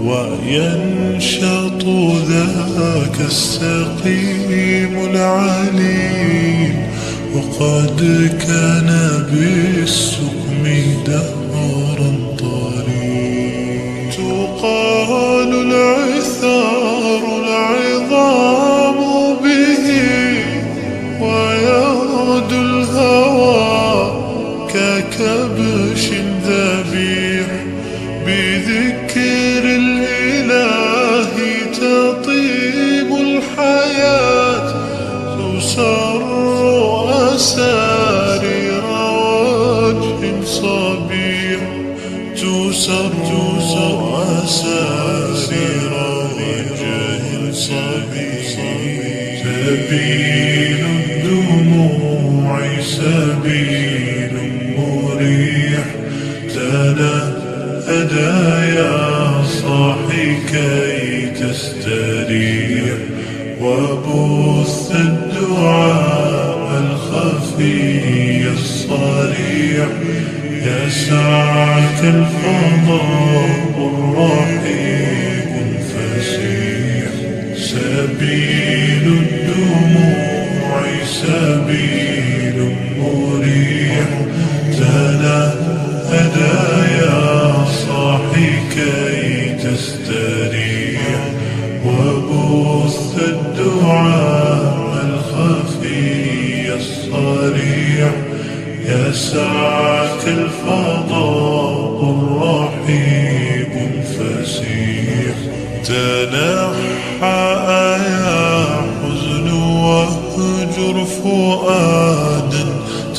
وينشط ذاك السقيم العليل وقد كان بالسقم دهرا طريق. تقال العثار العظام به ويغدو الهوى ككبش ذبيح بذكر الإله تطيب الحياة تسر أسارير وجه صبيح تسر أسارير وجه صبيح. سبيل الدموع سبيل مريح تنهدى يا صاحي كي تستريح وبث الدعاء الخفي الصريح يسعك الفضاء الرحيم الفسيح. سبيل الدموع سبيل مريح تنهدى يا صاحي كي تستريح وبث الدعاء الخفي الصريح يسعك الفضاء الرحيم الفسيح. تنحى يا حزن واهجر فؤادا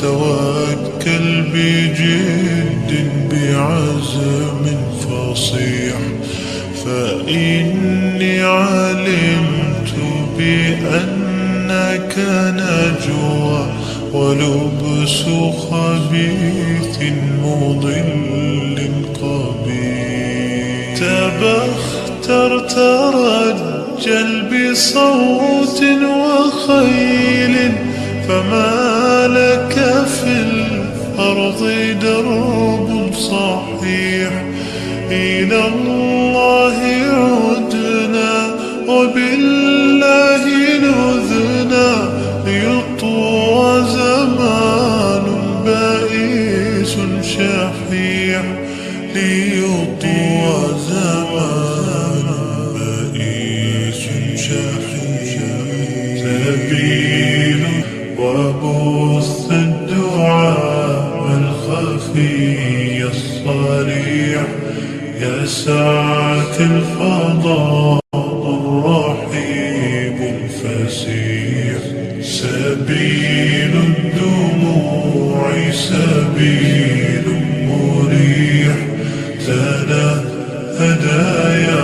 توكل بجد بعزم فصيح. فإني علمت بأنك نجوى ولبس خبيث مضل قبيح. تبختر ترجل بصوت وخيل فما لك في الأرض درب صحيح. إلى الله عدنا وبالله نذنا ليطوى زمان بائس شحيح ليطوى زمان بائس شحيح. سبيل الصريع يا سعة الفضاء الرحيم الفسيح سبيل الدموع سبيل مريح هدايا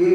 1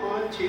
5-6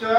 4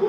2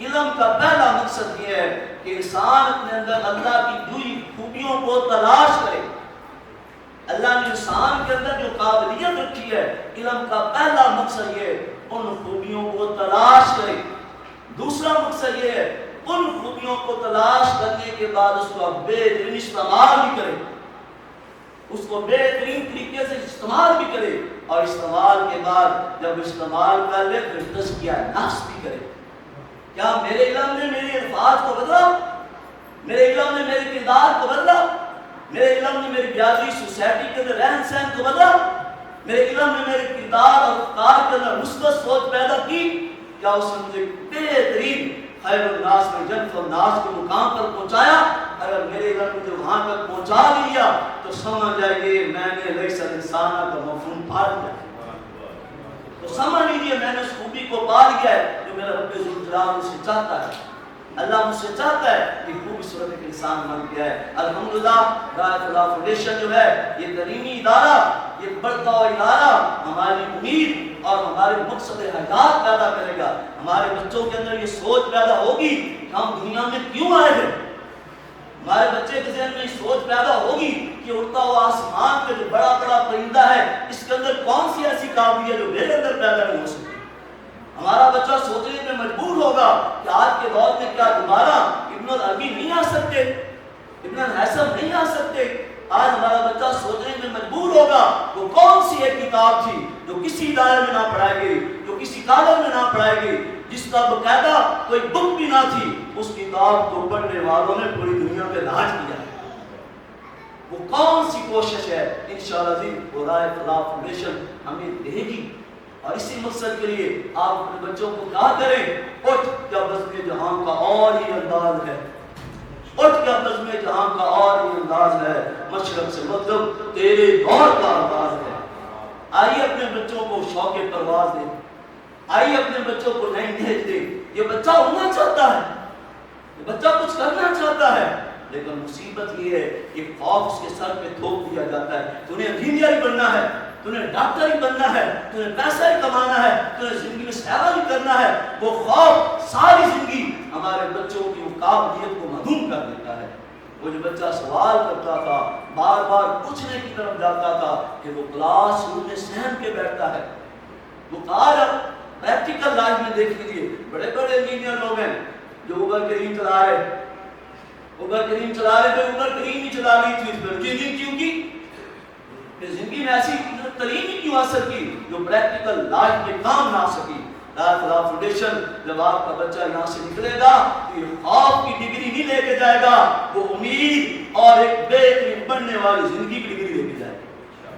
علم کا پہلا مقصد یہ ہے کہ انسان اپنے اندر اللہ کی دوئی خوبیوں کو تلاش کرے. اللہ نے انسان کے اندر جو قابلیت رکھی ہے، علم کا پہلا مقصد یہ ہے ان خوبیوں کو تلاش کرے. دوسرا مقصد یہ ہے ان خوبیوں کو تلاش کرنے کے بعد اس کو بہترین استعمال بھی کرے، اس کو بہترین طریقے سے استعمال بھی کرے، اور استعمال کے بعد جب استعمال کر لے پھر تزکیہ نفس بھی کرے. کیا میرے علم نے میرے الفاظ کو بدلا؟ میرے علم نے میرے کردار کو بدلا؟ میرے علم نے میری بیادری سوسائٹی کے اندر رہن سہن کو بدلا؟ میرے علم نے میرے کردار اور افکار کے اندر مثبت سوچ پیدا کی؟ کیا اس نے مجھے بہترین خیر الناس میں جنت الناس کے مقام پر پہنچایا؟ اگر میرے علم نے وہاں تک پہنچا دیا تو سمجھ جائیے میں نے لیس الانسان کا مفہوم پا لیا. تو سمجھ لیجیے میں نے اس خوبی کو پا لیا ہے جو میرا رب ذوالجلال مجھ سے چاہتا ہے. اللہ مجھ سے چاہتا ہے کہ خوبصورت ایک انسان بن گیا ہے. الحمدللہ رائے فلاح فاؤنڈیشن جو ہے یہ تعلیمی ادارہ، یہ بڑھتا ہوا ادارہ ہماری امید اور ہمارے مقصد حیات پیدا کرے گا. ہمارے بچوں کے اندر یہ سوچ پیدا ہوگی کہ ہم دنیا میں کیوں آئے ہیں. ہمارے بچے کے ذہن میں یہ سوچ پیدا ہوگی کہ اڑتا ہوا آسمان کا جو بڑا بڑا پرندہ ہے اس کے اندر کون سی ایسی قابلیت جو میرے اندر پیدا نہیں ہو سکتی. ہمارا بچہ سوچنے پہ مجبور ہوگا کہ آج کے دور میں کیا دوبارہ ابن العربی نہیں آ سکتے، ابن الحسن نہیں آ سکتے. آج ہمارا بچہ سوچنے میں مجبور ہوگا وہ کون سی ایک کتاب تھی جو کسی ادارے میں نہ پڑھائی گئی، جو کسی کالج میں نہ پڑھائی گئی، جس کا باقاعدہ کوئی بک بھی نہ تھی. اس کتاب کو پڑھنے والوں نے پوری دنیا میں راج کیا. وہ کون سی کوشش ہے انشاءاللہ عزیز وہ رائے فلاح فاؤنڈیشن ہمیں دے گی. اور اسی مقصد کے لیے آپ اپنے بچوں کو کہا کریں اٹھ کیا بزم جہاں کا اور ہی انداز ہے، اٹھ کیا بزم جہاں کا اور ہی انداز ہے، مشرق سے مغرب تیرے دور کا آغاز ہے. آئیے اپنے بچوں کو شوق پرواز دیں، آئیے اپنے بچوں کو نئی نہج دیں. یہ بچہ ہونا چاہتا ہے، یہ بچہ کچھ کرنا چاہتا ہے، لیکن مصیبت یہ ہے کہ خوف اس کے سر پہ تھوپ دیا جاتا ہے. تو نے انجینئر ہی بننا ہے، تمہیں ڈاکٹر ہی بننا ہے، تمہیں پیسہ ہی کمانا ہے، تمہیں زندگی میں سیوا ہی کرنا ہے. وہ خوف ساری زندگی ہمارے بچوں کی قابلیت کو معدوم کر دیتا ہے. وہ جو بچہ سوال کرتا تھا، بار بار پوچھنے کی طرف جاتا تھا کہ وہ کلاس روم میں سہم کے بیٹھتا ہے. وہ آج پریکٹیکل لائف میں دیکھ لیجیے بڑے بڑے انجینئر لوگ ہیں جو اوبر کریم چلا رہے، اوبر کریم چلا رہے تھے، اوبر کریم ہی چلا رہی تھی، انجینئرنگ کیوں کی؟ زندگی میں ایسی تعلیم ہی کیوں حاصل کی جو پریکٹیکل لائف میں کام نہ سکی. رائے فلاح فاؤنڈیشن جب آپ کا بچہ یہاں سے نکلے گا تو یہ خوف کی ڈگری نہیں لے کے جائے گا، وہ امید اور ایک بہترین بننے والی زندگی کی ڈگری لے کے جائے گا.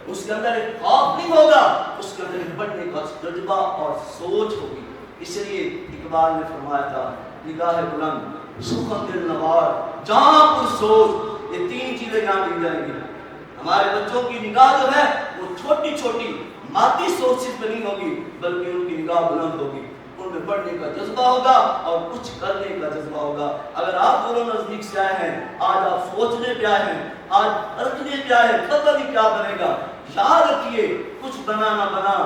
اس کے اندر ایک خوف نہیں ہوگا، اس کے اندر ایک بڑھنے کا جذبہ اور سوچ ہوگی. اس لیے اقبال نے فرمایا تھا نگاہ بلند، سخن دل نوار، جہاں پر سوچ، یہ تین چیزیں یہاں دی جائیں گی. ہمارے بچوں کی نگاہ جو ہے وہ چھوٹی چھوٹی مادی سورسز پہ نہیں ہوگی بلکہ ان کی نگاہ بلند ہوگی. ان میں پڑھنے کا جذبہ ہوگا اور کچھ کرنے کا جذبہ ہوگا. اگر آپ دونوں نزدیک سے آئے ہیں، آج آپ سوچنے پہ آئے ہیں، آج رکھنے پہ آئے ہیں، پتہ نہیں کیا بنے گا. یاد رکھیے کچھ بنا نہ بنا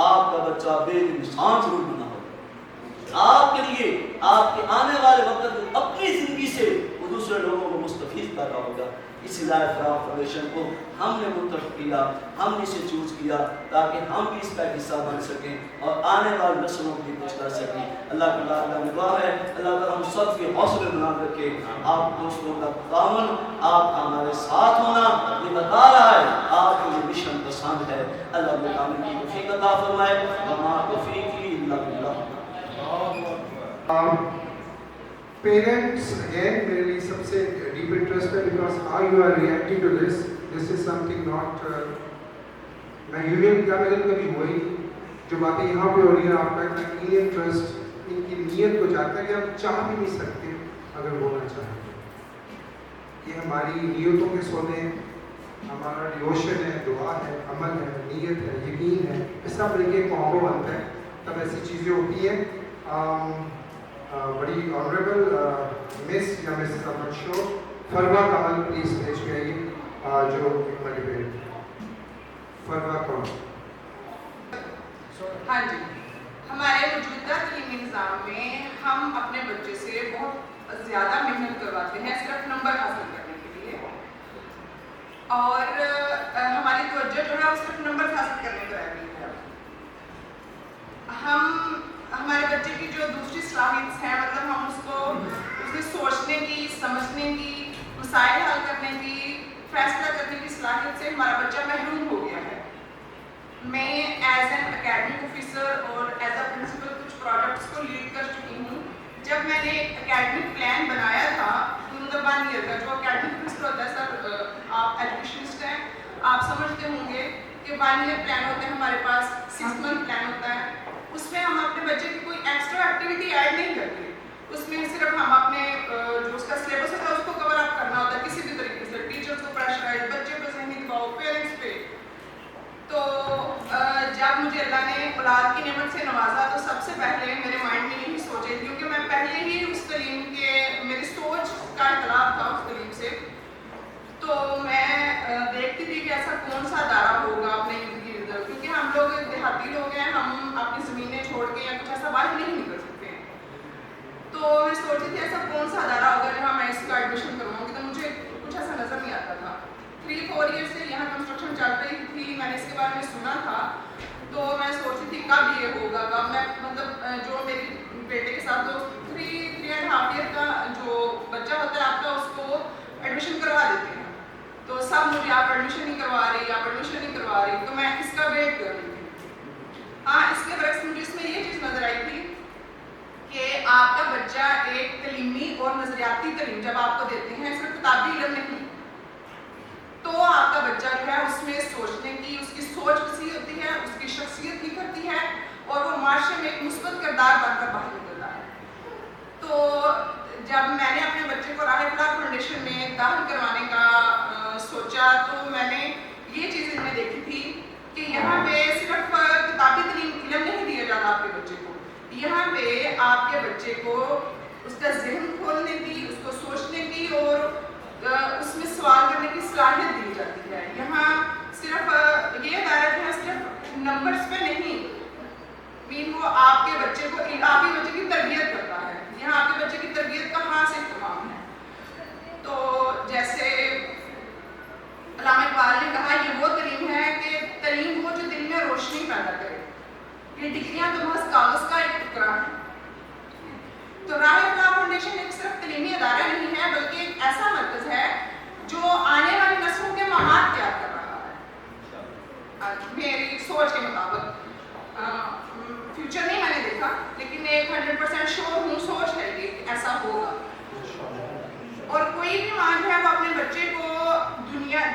آپ کا بچہ بے انسان ضرور بنا ہوگا. آپ کے لیے آپ کے آنے والے وقت اپنی زندگی سے وہ دوسرے لوگوں کو مستفید پیدا ہوگا. اسی رائے فلاح فاؤنڈیشن کو ہم نے منتخب کیا، ہم نے اسے چوز کیا تاکہ ہم بھی اس کا حصہ بن سکیں اور آنے والی نسلوں کی کچھ کر سکیں. اللہ کے اللہ میں دعا ہے اللہ تعالیٰ ہم سب کے حوصلے بنا رکھے. آپ دوستوں کا تعاون، آپ کا ہمارے ساتھ ہونا یہ بتا رہا ہے آپ کو یہ مشن پسند ہے. اللہ تعالیٰ کی توفیق عطا فرمائے. وما توفیقی الا باللہ. Parents again میرے لیے سب سے deep interest ہے because how you are reacting to this is something not میں یونین کیا میرے کبھی ہوئی جو باتیں یہاں پہ ہو رہی ہیں. آپ کا اتنا انٹرسٹ ان کی نیت کو چاہتا ہے کہ ہم چاہ بھی نہیں سکتے اگر ہونا چاہیں. یہ ہماری نیتوں کے سونے، ہمارا ڈیوشن ہے، دعا ہے، عمل ہے، نیت ہے، یقین ہے، اس طرح مل کے کامبو بنتا ہے تب ایسی چیزیں ہوتی ہیں. بڑی آنریبل مس یا مسز احمد شو فروا کمل پلیز اسٹیج پہ آئیے جو ہماری بہن فروا کمل. ہاں جی ہمارے موجودہ تعلیمی نظام میں ہم اپنے بچے سے بہت زیادہ محنت کرواتے ہیں صرف نمبر حاصل کرنے کے لیے، اور ہماری توجہ جو ہے وہ صرف نمبر حاصل کرنے پر رہ گئی ہے۔ ہمارے بچے کی جو دوسری صلاحیت ہے، مطلب ہم اس کی سوچنے کی، سمجھنے کی، مسائل حل کرنے کی، فیصلہ کرنے کی صلاحیت سے ہمارا بچہ محروم ہو گیا ہے۔ میں ایز این اکیڈمک آفیسر اور ایز اے پرنسپل کچھ پروجیکٹس کو لیڈ کر چکی ہوں۔ جب میں نے اکیڈمک پلان بنایا تھا مطلب 1 ایئر کا، جو اکیڈمک پرنسپل ہوتا ہے، سر آپ ایجوکیشنسٹ ہیں، آپ سمجھتے ہوں گے کہ 1 ایئر پلان ہوتا ہے ہمارے پاس، 6 منتھ پلان ہوتا ہے۔ اس میں ہم اپنے بچے کی کوئی ایکسٹرا ایکٹیویٹی ایڈ نہیں کرتے، اس میں صرف ہم اپنے جو اس کا سلیبس ہوتا ہے اس کو کور اپ کرنا ہوتا ہے کسی بھی طریقے سے، ٹیچرس کو پریشرائز، بچے پہ ذہنی دباؤ، پیرنٹس پہ۔ تو جب مجھے اللہ نے اولاد کی نعمت سے نوازا تو سب سے پہلے میرے مائنڈ میں یہی سوچے، کیونکہ میں پہلے ہی اس تعلیم کے، میری سوچ کا اختلاف تھا اس تعلیم سے، تو میں دیکھتی تھی کہ ایسا کون سا ادارہ ہوگا اپنے ارد گرد، کیونکہ ہم لوگ دیہاتی لوگ ہیں، ہم اپنی زمینیں چھوڑ کے یا کچھ ایسا باہر نہیں نکل سکتے ہیں۔ تو میں سوچتی تھی ایسا کون سا ادارہ ہوگا جہاں میں اس کا ایڈمیشن کرواؤں گی، تو مجھے کچھ ایسا نظر نہیں آتا تھا۔ 3-4 ایئر سے یہاں کنسٹرکشن چل رہی تھی، میں نے اس کے بارے میں سنا تھا، تو میں سوچتی تھی کب یہ ہوگا، کب میں مطلب جو میری بیٹے کے ساتھ جو 3.5 ایئر کا جو بچہ ہوتا ہے آپ کا، اس کو ایڈمیشن کروا دیتے ہیں، تو سب مجھے آپ ایڈمیشن نہیں کروا رہی، آپ ایڈمیشن نہیں کروا رہی، تو میں اس کا ویٹ کر رہی تھی۔ ہاں، اس کے برعکس مجھے اس میں یہ چیز نظر آئی تھی کہ آپ کا بچہ ایک تعلیمی اور نظریاتی تعلیم جب آپ کو دیتے ہیں، صرف کتابی علم نہیں، تو آپ کا بچہ جو ہے اس میں سوچنے کی، اس کی سوچ وسیع ہوتی ہے، اس کی شخصیت نکھرتی ہے، اور وہ معاشرے میں ایک مثبت کردار بن کر باہر نکلتا ہے۔ تو جب میں نے اپنے بچے کو راہ فلاح فاؤنڈیشن میں داخل کروانے کا سوچا، تو میں نے یہ چیز ان میں دیکھی تھی کہ یہاں پہ صرف کتابی تعلیم علم نہیں دیا جاتا آپ کے بچے کو، یہاں پہ آپ کے بچے کو اس کا ذہن کھولنے کی، اس کو سوچنے کی اور اس میں سوال کرنے کی صلاحیت دی جاتی ہے۔ یہاں صرف یہ ادارہ جو ہے صرف نمبرز پہ نہیں، وہ آپ کے بچے کو، آپ کے بچے کی تربیت کرتا ہے، یہاں آپ کے بچے کی تربیت کا خاص اہتمام ہے۔ تو جیسے علامہ اقبال نے کہا، یہ وہ تعلیم ہے کہ تعلیم وہ جو دل میں روشنی پیدا کرے، یہ ڈگریاں تو محض کاغذ کا ایک ٹکڑا ہے۔ تو راہ فلاح فاؤنڈیشن ایک صرف تعلیمی ادارہ نہیں ہے، بلکہ ایک ایسا مرکز ہے جو آنے والی نسلوں کے معمار تیار کر رہا ہے۔ میری سوچ کے مطابق، فیوچر نہیں میں نے دیکھا، لیکن ایک 100% شور ہوں، سوچ ہے کہ ایسا ہوگا۔ اور کوئی بھی ماں جو ہے وہ اپنے بچے کو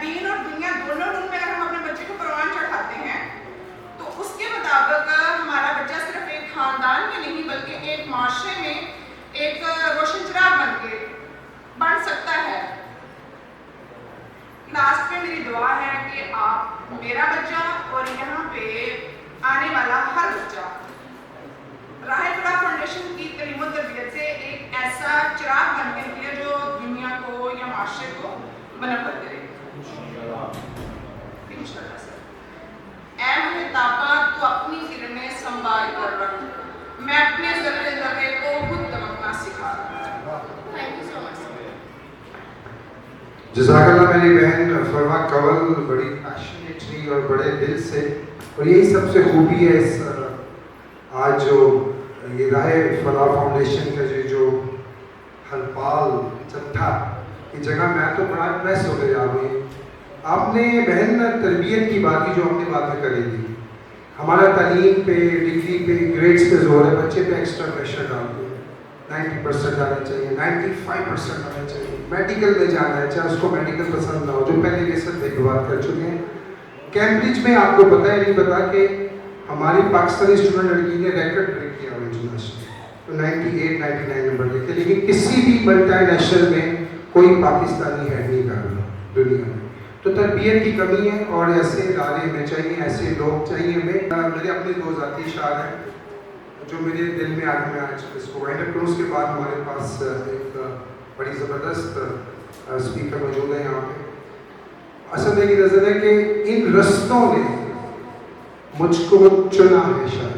دین اور دنیا دونوں روم میں اگر ہم اپنے بچے کو پروان چڑھاتے ہیں، تو اس کے مطابق ہمارا بچہ صرف ایک خاندان میں نہیں بلکہ ایک معاشرے میں ایک روشن چراغ بن سکتا ہے۔ لاسٹ میں میری دعا ہے کہ آپ، میرا بچہ اور یہاں پہ آنے والا ہر بچہ راہ فلاح فاؤنڈیشن کی تعلیم و تربیت سے ایک ایسا چراغ بن کے نکلے جو دنیا کو یا معاشرے کو منور کرے۔ انشاءاللہ سر۔ اے محتابہ تو اپنی کرنیں سنبھال کر رکھ، میں اپنے ذرے ذرے کو خود دمکنا سکھا رہا ہوں۔ تھینک یو سو مچ۔ جزاک اللہ میری بہن فرما کول، بڑی پیشنیٹلی اور بڑے دل سے، اور یہی سب سے خوبی ہے اس آج جو یہ راہ فلاح فاؤنڈیشن کا جو ہرپال چٹھا کی جگہ، میں تو بڑا امپریس ہو گیا۔ آپ نے بہن تربیت کی بات کی جو ہم نے باتیں کری تھی، ہمارا تعلیم پہ، ڈگری پہ، گریڈس پہ زور ہے، بچے پہ ایکسٹرا پریشر ڈالتے ہیں، 90% آنا چاہیے، 95% آنا چاہیے، میڈیکل میں جانا ہے، چاہے اس کو میڈیکل پسند نہ ہو، جو پہلے لیسن میں بات کر چکے ہیں۔ کیمبرج میں آپ کو پتہ ہے نہیں پتا کہ ہماری پاکستانی اسٹوڈنٹ لڑکی نے ریکارڈ بریک کیا یونیورسٹی، 98-99 نمبر لے کے، لیکن کسی بھی ملٹی نیشنل میں کوئی پاکستانی ہے نہیں کر رہا دنیا میں۔ تو تربیت کی کمی ہے، اور ایسے ادارے ہمیں چاہیے، ایسے لوگ چاہیے ہمیں۔ میرے اپنے 2 ذاتی اشعار ہیں جو میرے دل میں آج میں اس کو وائنڈ اپ کروں۔ اس کے بعد ہمارے پاس ایک بڑی زبردست اسپیکر موجود ہے یہاں پہ۔ اصل میری نظر ہے کہ ان رستوں نے مجھ کو چنا ہے شاید،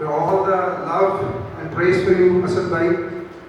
So all the love and praise for you, Asad bhai.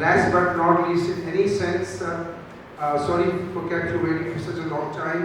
last but not least, in any sense, sorry for kept you waiting for such a long time,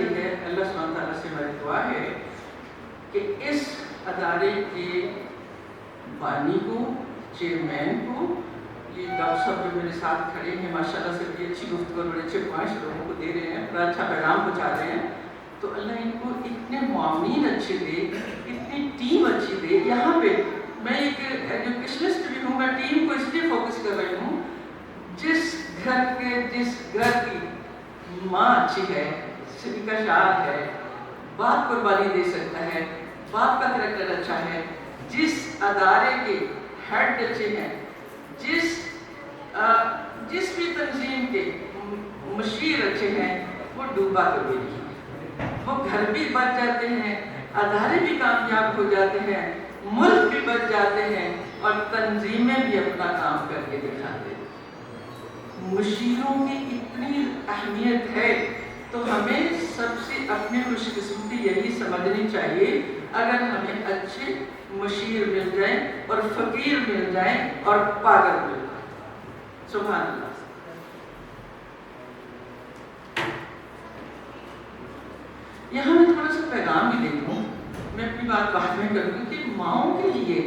ہی ہے. اللہ سبحانہ تعالیٰ سے میری دعا ہے کہ اس ادارے کے بانی کو، چیئرمین کو، یہ ڈاکٹر صاحب جو میرے ساتھ کھڑے ہیں ماشاءاللہ سے بڑی اچھی گفتگو بڑے اچھے پوائنٹس لوگوں کو دے رہے ہیں، بڑا اچھا پیغام پہنچا رہے ہیں. تو اللہ ان کو اتنے معاونین اچھے دے، اتنی ٹیم اچھی دے. یہاں پہ میں ایک ایجوکیشنسٹ بھی ہوں، میں ٹیم کو اس لیے فوکس کر رہی ہوں جس گھر کی ماں اچھی ہے، کا شعار ہے، باپ قربانی دے سکتا ہے، باپ کا کریکٹر اچھا ہے، جس ادارے کے ہیڈ اچھے ہیں، جس بھی تنظیم کے مشیر اچھے ہیں، وہ ڈوبا کبھی نہیں. وہ گھر بھی بچ جاتے ہیں، ادارے بھی کامیاب ہو جاتے ہیں، ملک بھی بچ جاتے ہیں، اور تنظیمیں بھی اپنا کام کر کے دکھاتے ہیں. مشیروں کی اتنی اہمیت ہے تو ہمیں سب سے اپنی خوش قسمتی یہی سمجھنی چاہیے اگر ہمیں اچھے مشیر مل جائیں اور فقیر مل جائیں اور پاگل مل جائیں. سبحان اللہ. یہاں میں تھوڑا سا پیغام بھی دے دوں، میں اپنی بات بعد میں کروں گی کہ ماؤں کے لیے،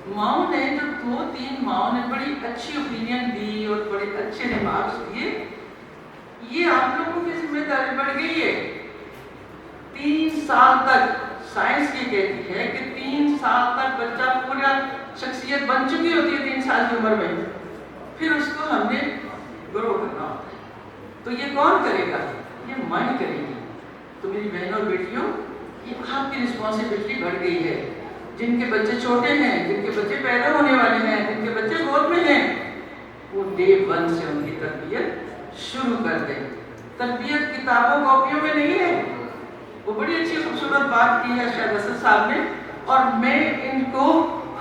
ماؤں نے جو 2-3 ماؤں نے بڑی اچھی اوپینین دی اور بڑے اچھے ریمارکس دیے، یہ آپ لوگوں کی ذمہ داری بڑھ گئی ہے. 3 سال تک سائنس یہ کہتی ہے کہ 3 سال تک بچہ پورا شخصیت بن چکی ہوتی ہے 3 سال کی عمر میں، پھر اس کو ہم نے گرو کرنا ہوتا ہے. تو یہ کون کرے گا؟ یہ ماں ہی کرے گی. تو میری بہنوں اور بیٹیوں، یہ آپ کی رسپانسبلٹی بڑھ گئی ہے. جن کے بچے چھوٹے ہیں، جن کے بچے پیدا ہونے والے ہیں، جن کے بچے گود میں ہیں، وہ ڈے 1 سے ان کی تربیت شروع کر دیں. تربیت کتابوں کاپیوں میں نہیں ہے. وہ بڑی اچھی خوبصورت بات کی ہے شاید اسد صاحب نے، اور میں ان کو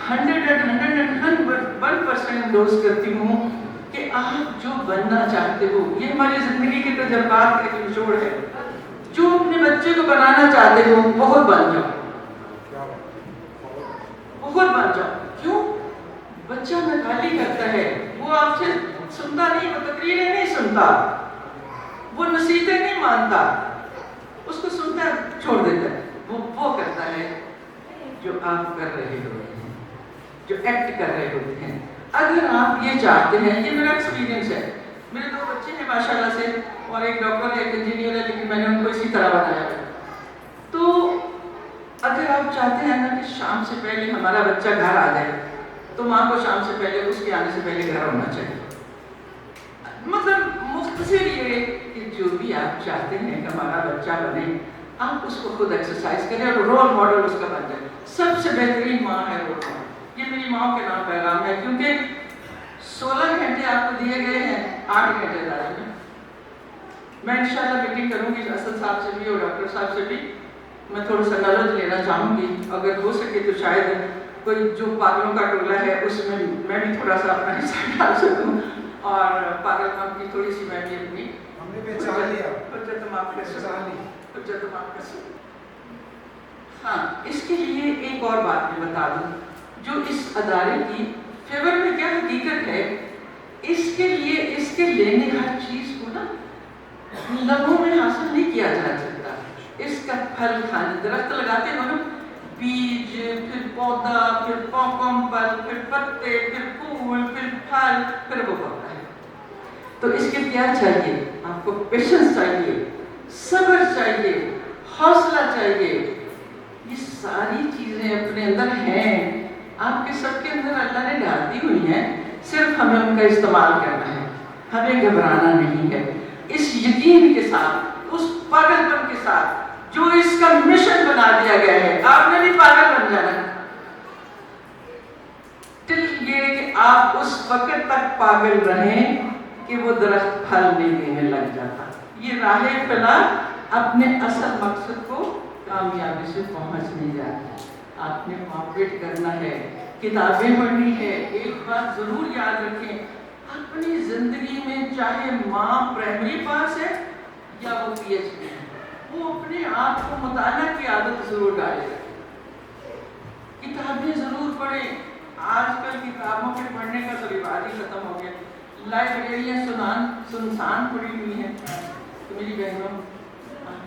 101% انڈورس کرتی ہوں کہ آپ جو بننا چاہتے ہو، یہ ہماری زندگی کے تجربات کا ایک نچوڑ ہے. جو اپنے بچے کو بنانا چاہتے ہو بہت بن جاؤ، بہت بن جاؤ. کیوں؟ بچہ نکالی کرتا ہے، وہ آپ سے سنتا نہیں، وہ تقریریں نہیں سنتا، وہ نصیحتیں نہیں مانتا، اس کو سنتا ہے چھوڑ دیتا ہے. وہ کرتا ہے جو آپ کر رہے ہوتے ہیں، جو ایکٹ کر رہے ہوتے ہیں. اگر آپ یہ چاہتے ہیں، یہ میرا ایکسپیرینس ہے، میرے 2 بچے ہیں ماشاءاللہ سے، اور ایک ڈاکٹر ہے، ایک انجینئر ہے، لیکن میں نے ان کو اسی طرح بنایا ہے. تو اگر آپ چاہتے ہیں نا کہ شام سے پہلے ہمارا بچہ گھر آ جائے، تو ماں کو شام سے پہلے، اس کے آنے سے پہلے گھر ہونا چاہیے. مطلب مختصر یہ کہ جو بھی آپ چاہتے ہیں کہ ہمارا بچہ بنے، آپ اس کو خود ایکسرسائز کریں اور رول ماڈل اس کا بن جائے. سب سے بہترین ماں ہے رول ماڈل. یہ میری ماں کے نام پیغام ہے، کیونکہ 16 گھنٹے آپ کو دیے گئے ہیں، 8 گھنٹے داری میں. میں انشاءاللہ میٹنگ کروں گی اسد صاحب سے بھی اور ڈاکٹر صاحب سے بھی. میں تھوڑا سا نالج لینا چاہوں گی، اگر ہو سکے تو شاید کوئی جو پاگلوں کا ٹولہ ہے اس میں بھی تھوڑا سا اپنا حصہ ڈال سکوں، اور پاگل کام کی تھوڑی سی میں بھی اپنی حجت معاف کر سکوں. ہاں، اس کے لیے ایک اور بات میں بتا دوں، جو اس ادارے کی فیور میں کیا حقیقت ہے، اس کے لیے اس کے لینے ہر چیز کو نا لمحوں میں حاصل نہیں کیا جا سکتا. اس کا پھل کھانے، درخت لگاتے ہو نا، بیج، پھر پودا، پھر کمپل، پھر پتے، پھر پھول، پھر پھل، پھر وہ پودا ہے. تو اس کے کیا چاہیے؟ آپ کو پیشنس چاہیے، صبر چاہیے، حوصلہ چاہیے. یہ ساری چیزیں اپنے اندر ہیں، آپ کے سب کے اندر اللہ نے ڈال دی ہوئی ہیں، صرف ہمیں ان کا استعمال کرنا ہے. ہمیں گھبرانا نہیں ہے. اس یقین کے ساتھ، اس پاگل پن کے ساتھ جو اس کا مشن بنا دیا گیا ہے، آپ نے بھی پاگل بن جانا ہے. ٹل یہ کہ آپ اس وقت تک پاگل رہیں کہ وہ درخت پھل نہیں دینے لگ جاتا. یہ راہ فلاح اپنے اصل مقصد کو کامیابی سے پہنچ نہیں جاتی. آپ نے کوآپریٹ کرنا ہے، کتابیں پڑھنی ہے. ایک بات ضرور یاد رکھیں، اپنی زندگی میں چاہے ماں پرائمری پاس ہے یا وہ پی ایچ ڈی ہے، وہ اپنے آپ کو مطالعہ کی عادت ضرور ڈالے. کتابیں ضرور پڑھیں. آج کل کتابوں کے پڑھنے کا تو رواج ہی ختم ہو گیا. لائبریریاں سنسان پڑی ہوئی ہیں. تو میری بہنوں،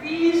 30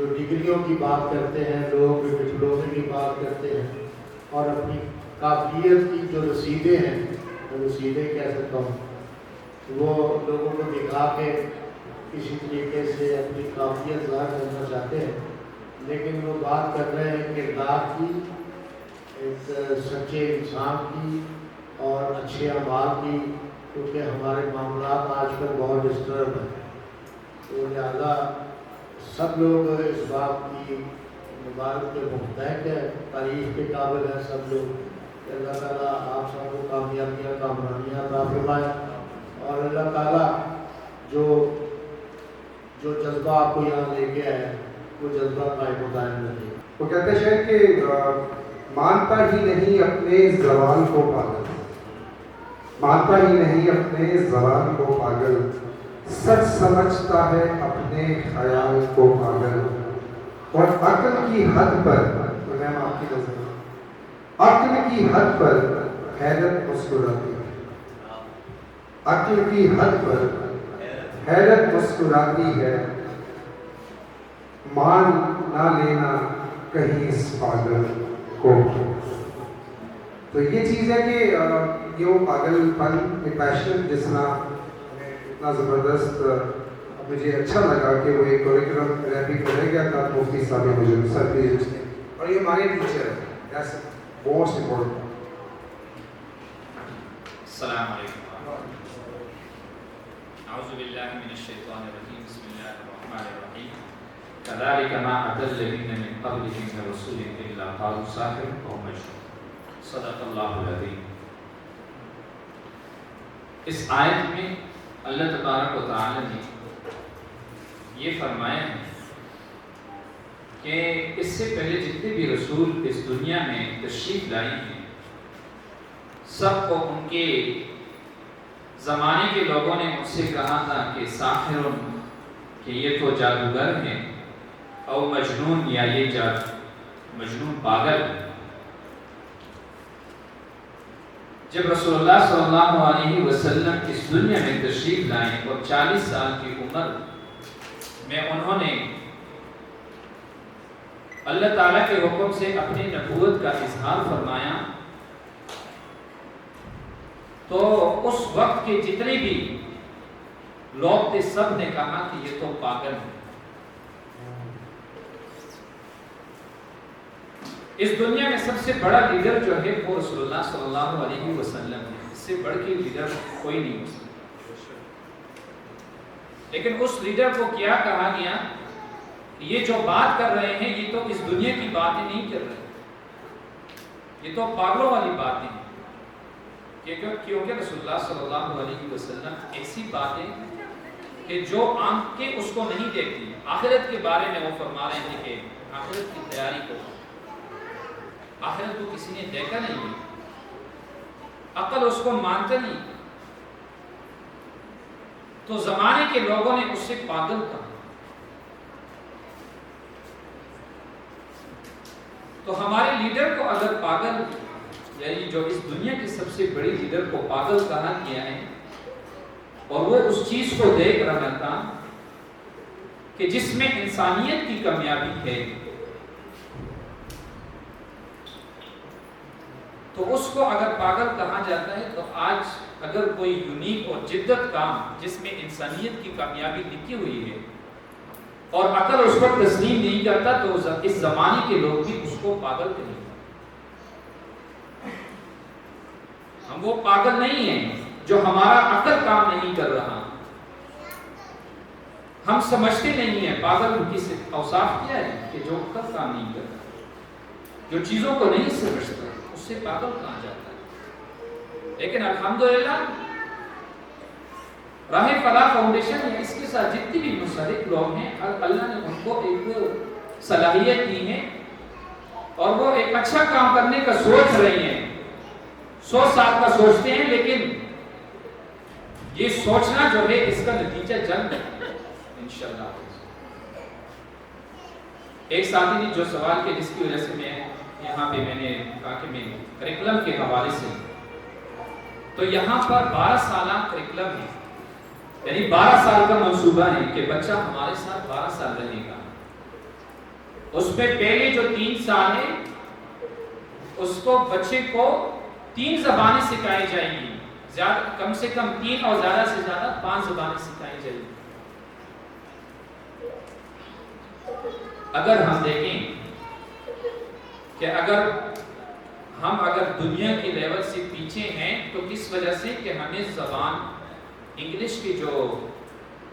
جو ڈگریوں کی بات کرتے ہیں لوگ، ڈپلومے کی بات کرتے ہیں، اور اپنی قابلیت کی جو رسیدیں ہیں، رسیدیں کہہ سکتا ہوں، وہ لوگوں کو دکھا کے کسی طریقے سے اپنی قابلیت ظاہر کرنا چاہتے ہیں، لیکن وہ بات کر رہے ہیں کردار کی، ایک سچے انسان کی اور اچھے اعمال کی، کیونکہ ہمارے معاملات آج کل بہت ڈسٹرب ہیں، تو لہٰذا سب لوگ اس بات کی مبارک کے محتاج ہیں، تعریف کے قابل ہیں سب لوگ کہ اللہ تعالیٰ آپ سب کو کامیابیاں کامرانیاں عطا فرمائے، اور اللہ تعالیٰ جو جذبہ آپ کو یہاں لے کے آئے وہ جذبہ قائم و دائم رہے۔ وہ کہتے ہیں کہ مانتا ہی نہیں اپنے زوال کو پاگل، مانتا ہی نہیں اپنے زوال کو پاگل، سچ سمجھتا ہے اپنے خیال کو پاگل، اور عقل کی حد پر، میم آپ کی نظر عقل کی حد پر حیرت مسکراتی ہے، عقل کی حد پر حیرت مسکراتی ہے، مان نہ لینا کہیں اس پاگل کو۔ تو یہ چیز ہے کہ یہ وہ پاگل پن، یہ پیشن جس طرح اتنا زبردست مجھے اچھا لگا کہ وہ ایک کوریکولم ریپی کرے گیا تھا مفتی صاحب مجھے سر پہ، اور یہ ہمارے ٹیچر ہے، دیٹس موسٹ امپورٹنٹ۔ السلام علیکم، اعوذ باللہ من الشیطان الرجیم، بسم اللہ الرحمن الرحیم، كذلك ما أتى الذين من قبلهم من رسول إلا قالوا ساحر أو مجنون، صدق اللہ العظیم۔ اس آیت میں اللہ تبارک و تعالی نے یہ فرمایا ہے کہ اس سے پہلے جتنے بھی رسول اس دنیا میں تشریف لائے ہیں، سب کو ان کے زمانے کے لوگوں نے ان سے کہا تھا کہ ساحر، کہ یہ تو جادوگر ہیں، او مجنون، یا یہ مجنون پاگل۔ جب رسول اللہ صلی اللہ علیہ وسلم اس دنیا میں تشریف لائے اور 40 سال کی عمر میں انہوں نے اللہ تعالیٰ کے حکم سے اپنی نبوت کا اظہار فرمایا، تو اس وقت کے جتنے بھی لوگ تھے سب نے کہا کہ یہ تو پاگل ہے۔ اس دنیا میں سب سے بڑا لیڈر جو ہے وہ رسول اللہ صلی اللہ علیہ وسلم ہے، اس سے بڑھ کے لیڈر کوئی نہیں ہو سکتا۔ لیکن اس لیڈر کو کیا کہا گیا کہ یہ جو بات کر رہے ہیں یہ تو اس دنیا کی باتیں نہیں کر رہے، یہ تو پاگلوں والی باتیں ہیں، کیونکہ رسول اللہ صلی اللہ علیہ وسلم ایسی باتیں کہ جو آنکھیں اس کو نہیں دیکھتی، آخرت کے بارے میں وہ فرما رہے تھے کہ آخرت کی تیاری کرو، آخرت کو کسی نے دیکھا نہیں ہے، عقل اس کو مانتا نہیں، تو زمانے کے لوگوں نے اس سے پاگل کہا۔ تو ہمارے لیڈر کو اگر پاگل، یعنی جو اس دنیا کی سب سے بڑی لیڈر کو پاگل کہا گیا ہے، اور وہ اس چیز کو دیکھ رہا تھا کہ جس میں انسانیت کی کامیابی ہے، تو اس کو اگر پاگل کہا جاتا ہے، تو آج اگر کوئی یونیک اور جدت کام جس میں انسانیت کی کامیابی لکھی ہوئی ہے اور عقل اس کو تسلیم نہیں کرتا، تو اس زمانے کے لوگ بھی اس کو پاگل کہیں گے۔ ہم وہ پاگل نہیں ہیں جو ہمارا عقل کام نہیں کر رہا، ہم سمجھتے نہیں ہیں۔ پاگل کی اوصاف کیا ہے کہ جو عقل کام نہیں کرتا، جو چیزوں کو نہیں سمجھتا، اس سے پاگل کہا جاتا ہے۔ لیکن الحمدللہ راہ فلاح فاؤنڈیشن یا اس کے ساتھ جتنے بھی منسلک لوگ ہیں، اللہ نے ان کو ایک صلاحیت دی ہے اور وہ ایک اچھا کام کرنے کا سوچ رہے ہیں، 100 سال کا سوچتے ہیں، لیکن یہ سوچنا جو ہے اس کا نتیجہ جلد ہے انشاءاللہ۔ ایک ساتھی نے جو سوال کیا، جس کی وجہ سے میں یہاں پہ میں نے کہا کہ میں کریکولم کے حوالے سے، تو یہاں پر 12 سالہ کریکولم ہے، یعنی 12 سال کا منصوبہ ہے کہ بچہ ہمارے ساتھ 12 سال رہے گا۔ اس میں پہلے جو 3 سال ہے اس کو بچے کو 3 زبانیں سکھائی جائیں گی، زیادہ کم سے کم 3 اور زیادہ سے زیادہ 5 زبانیں سکھائی جائیں گی۔ اگر ہم دیکھیں کہ اگر دنیا کے لیول سے پیچھے ہیں تو کس وجہ سے کہ ہمیں زبان انگلش کی جو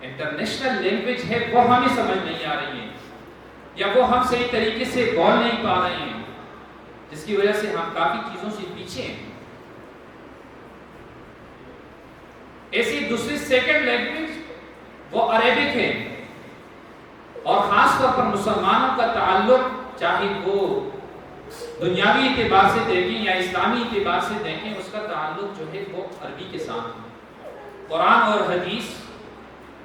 انٹرنیشنل لینگویج ہے وہ ہمیں سمجھ نہیں آ رہی ہے، یا وہ ہم صحیح طریقے سے بول نہیں پا رہے ہیں، جس کی وجہ سے ہم کافی چیزوں سے پیچھے ہیں۔ ایسی دوسری سیکنڈ لینگویج وہ عربک ہے، اور خاص طور پر مسلمانوں کا تعلق چاہے وہ دنیاوی اعتبار سے دیکھیں یا اسلامی اعتبار سے دیکھیں، اس کا تعلق جو ہے وہ عربی کے ساتھ ہے۔ قرآن اور حدیث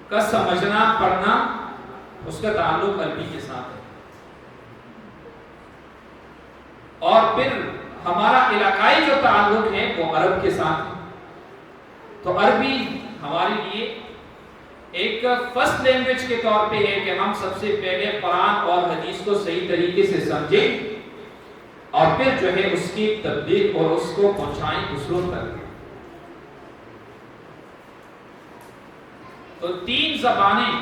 کا سمجھنا پڑھنا اس کا تعلق عربی کے ساتھ ہے، اور پھر ہمارا علاقائی جو تعلق ہے وہ عرب کے ساتھ ہے۔ تو عربی ہمارے لیے ایک فرسٹ لینگویج کے طور پہ ہے کہ ہم سب سے پہلے قرآن اور حدیث کو صحیح طریقے سے سمجھیں اور پھر جو ہے اس کی تبلیغ اور اس کو پہنچائیں دوسروں تک۔ تو 3 زبانیں،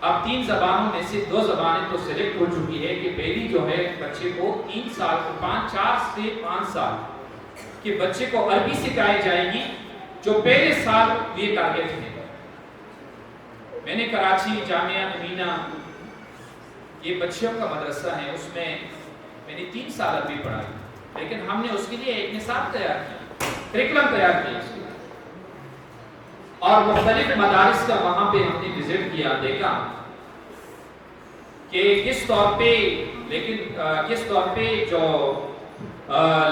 اب 3 زبانوں میں سے 2 زبانیں تو سلیکٹ ہو چکی ہے کہ پہلی جو ہے بچے کو 3 سال 4 سے 5 سال کے بچے کو عربی سکھائی جائے گی، جو پہلے سال یہ ٹارگیٹ ہے۔ میں نے کراچی جامعہ امینہ یہ بچوں کا مدرسہ ہے، اس میں نے 3 سال عربی پڑھائی، لیکن ہم نے اس کے لیے ایک نصاب تیار کیا، کریکولم تیار کیا اس کے لیے، اور مختلف مدارس کا وہاں پہ ہم نے وزٹ کیا، دیکھا کہ کس طور پہ جو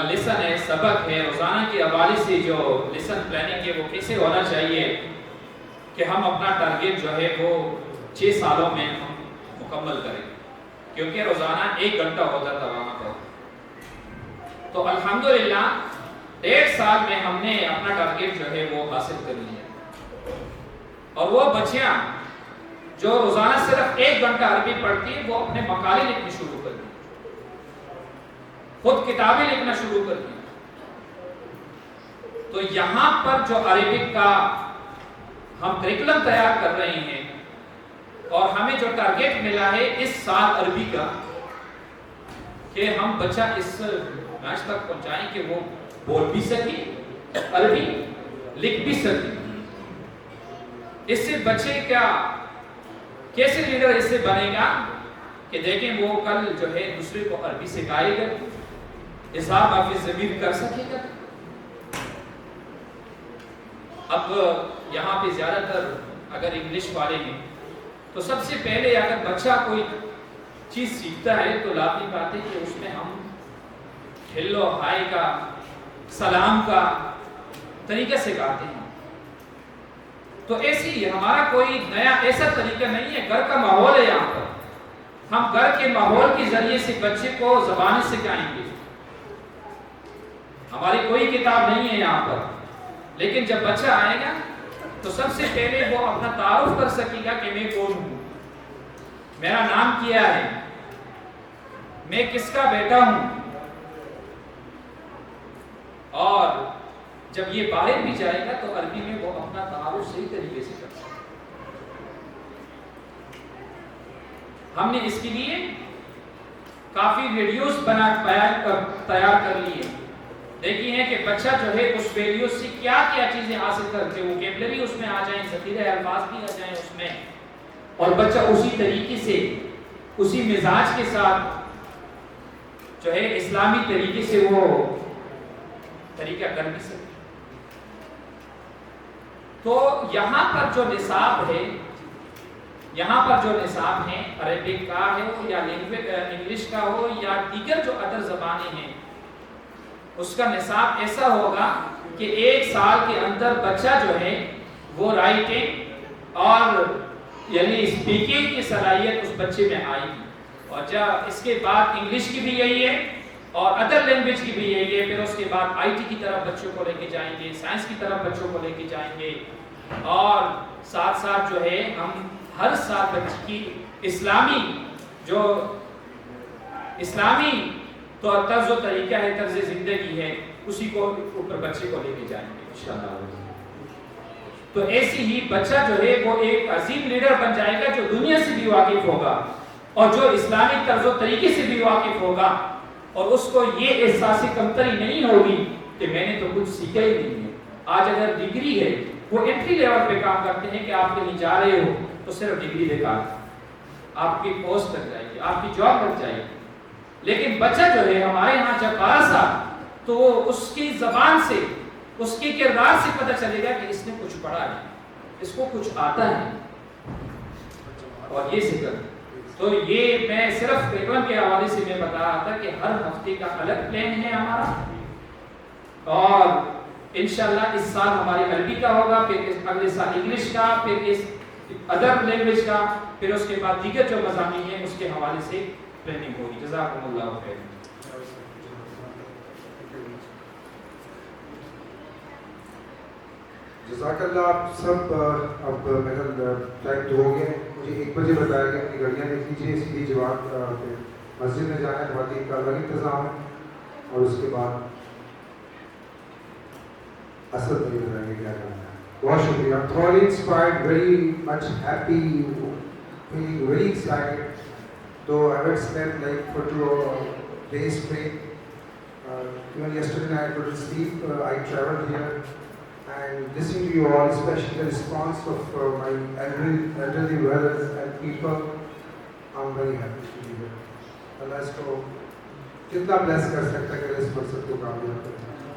لیسن ہے، سبق ہے، روزانہ کے حوالے سے جو لیسن پلاننگ ہے وہ کیسے ہونا چاہیے کہ ہم اپنا ٹارگیٹ جو ہے وہ 6 سالوں میں ہم مکمل کریں، کیونکہ روزانہ 1 گھنٹہ ہوتا تھا وہاں پر۔ تو الحمدللہ 1.5 سال میں ہم نے اپنا ٹارگیٹ جو ہے وہ حاصل کر لیا، اور وہ بچیاں جو روزانہ صرف 1 گھنٹہ عربی پڑھتی ہیں وہ اپنے مقالے لکھنے شروع کر دی، خود کتابیں لکھنا شروع کر دی۔ تو یہاں پر جو عربک کا ہم کریکولم تیار کر رہے ہیں، اور ہمیں جو ٹارگیٹ ملا ہے اس سال عربی کا کہ ہم بچہ اس میچ تک پہنچائیں کہ وہ بول بھی سکے عربی، لکھ بھی سکے۔ اس سے بچے کا کیسے لیڈر اس سے بنے گا کہ دیکھیں وہ کل جو ہے دوسرے کو عربی سکھائے گا، حساب حافظ ضمیر کر سکے گا۔ اب یہاں پہ زیادہ تر اگر انگلش والے ہیں تو سب سے پہلے اگر بچہ کوئی چیز سیکھتا ہے تو لازمی بات ہے کہ اس میں ہم ہیلو ہائی کا، سلام کا طریقہ سکھاتے ہیں۔ تو ایسی ہمارا کوئی نیا ایسا طریقہ نہیں ہے، گھر کا ماحول ہے یہاں پر، ہم گھر کے ماحول کے ذریعے سے بچے کو زبانیں سکھائیں گے۔ ہماری کوئی کتاب نہیں ہے یہاں پر، لیکن جب بچہ آئے گا تو سب سے پہلے وہ اپنا تعارف کر سکے گا کہ میں کون ہوں، میرا نام کیا ہے، میں کس کا بیٹا ہوں، اور جب یہ باہر بھی جائے گا تو عربی میں وہ اپنا تعارف صحیح طریقے سے کر سکے۔ ہم نے اس کے لیے کافی ویڈیوز تیار کر لیے، دیکھیے ہیں کہ بچہ جو ہے اس ویڈیو سے کیا کیا چیزیں حاصل کرتے، ووکیبلری اس میں آ جائیں، ذخیرہ الفاظ بھی آ جائیں اس میں، اور بچہ اسی طریقے سے اسی مزاج کے ساتھ جو ہے اسلامی طریقے سے وہ طریقہ کر بھی سکے۔ تو یہاں پر جو نصاب ہے، یہاں پر جو نصاب ہے عربک کا ہو یا انگلش کا ہو یا دیگر جو ادر زبانیں ہیں، اس کا نصاب ایسا ہوگا کہ 1 سال کے اندر بچہ جو ہے وہ رائٹنگ اور یعنی اسپیکنگ کی صلاحیت اس بچے میں آئے گی، اور جب اس کے بعد انگلش کی بھی یہی ہے اور ادر لینگویج کی بھی یہی ہے، پھر اس کے بعد آئی ٹی کی طرف بچوں کو لے کے جائیں گے، سائنس کی طرف بچوں کو لے کے جائیں گے، اور ساتھ ساتھ جو ہے ہم ہر سال بچے کی اسلامی جو اسلامی تو طرز و طریقہ ہے, طرز زندگی ہے, اسی کو اوپر بچے کو لے کے جائیں گے انشاءاللہ. تو ایسی ہی بچہ جو ہے وہ ایک عظیم لیڈر بن جائے گا جو دنیا سے بھی واقف ہوگا اور جو اسلامی طرز و طریقے سے بھی واقف ہوگا, اور اس کو یہ احساس کمتری نہیں ہوگی کہ میں نے تو کچھ سیکھا ہی نہیں ہے. آج اگر ڈگری ہے, وہ انٹری لیول پہ کام کرتے ہیں کہ آپ کہیں جا رہے ہو تو صرف ڈگری دکھا, آپ کی پوسٹ لگ جائے گی, آپ کی جاب لگ جائے گی. لیکن بچہ جو ہے ہمارے ہاں جب 12 سال, تو اس کی زبان سے, اس کے کردار سے پتہ چلے گا کہ اس نے کچھ پڑھا ہے, اس کو کچھ آتا ہے اور یہ ذکر. تو یہ میں صرف کرکولم کے حوالے سے میں بتا رہا تھا کہ ہر ہفتے کا الگ پلان ہے ہمارا, اور انشاءاللہ اس سال ہماری عربی کا ہوگا, پھر اگلے سال انگلش کا, پھر اس ادر لینگویج کا, پھر اس کے بعد دیگر جو مضامین ہیں اس کے حوالے سے پلاننگ ہوگی. جزاکم اللہ خیر. جزاک اللہ. آپ سب اب میرا ٹائم تو ہو گیا, مجھے 1 بجے بتایا گیا, اپنی گھڑیاں دیکھ لیجیے, سیدھی جواب مسجد میں جانا ہے, خواتین کا الگ انتظام ہے, اور اس کے بعد اصل طریقے رہیں گے کیا کرنا ہے. بہت شکریہ. thoroughly inspired, very much happy, feeling very excited. Though I had slept like for 2 days straight. Even yesterday night I couldn't sleep. I traveled here and listening to you all, especially the response of my elderly brothers and people. I'm very happy to be here. Allah is ko kitna bless kar sakta hai, is fursat ko kaamyab kare.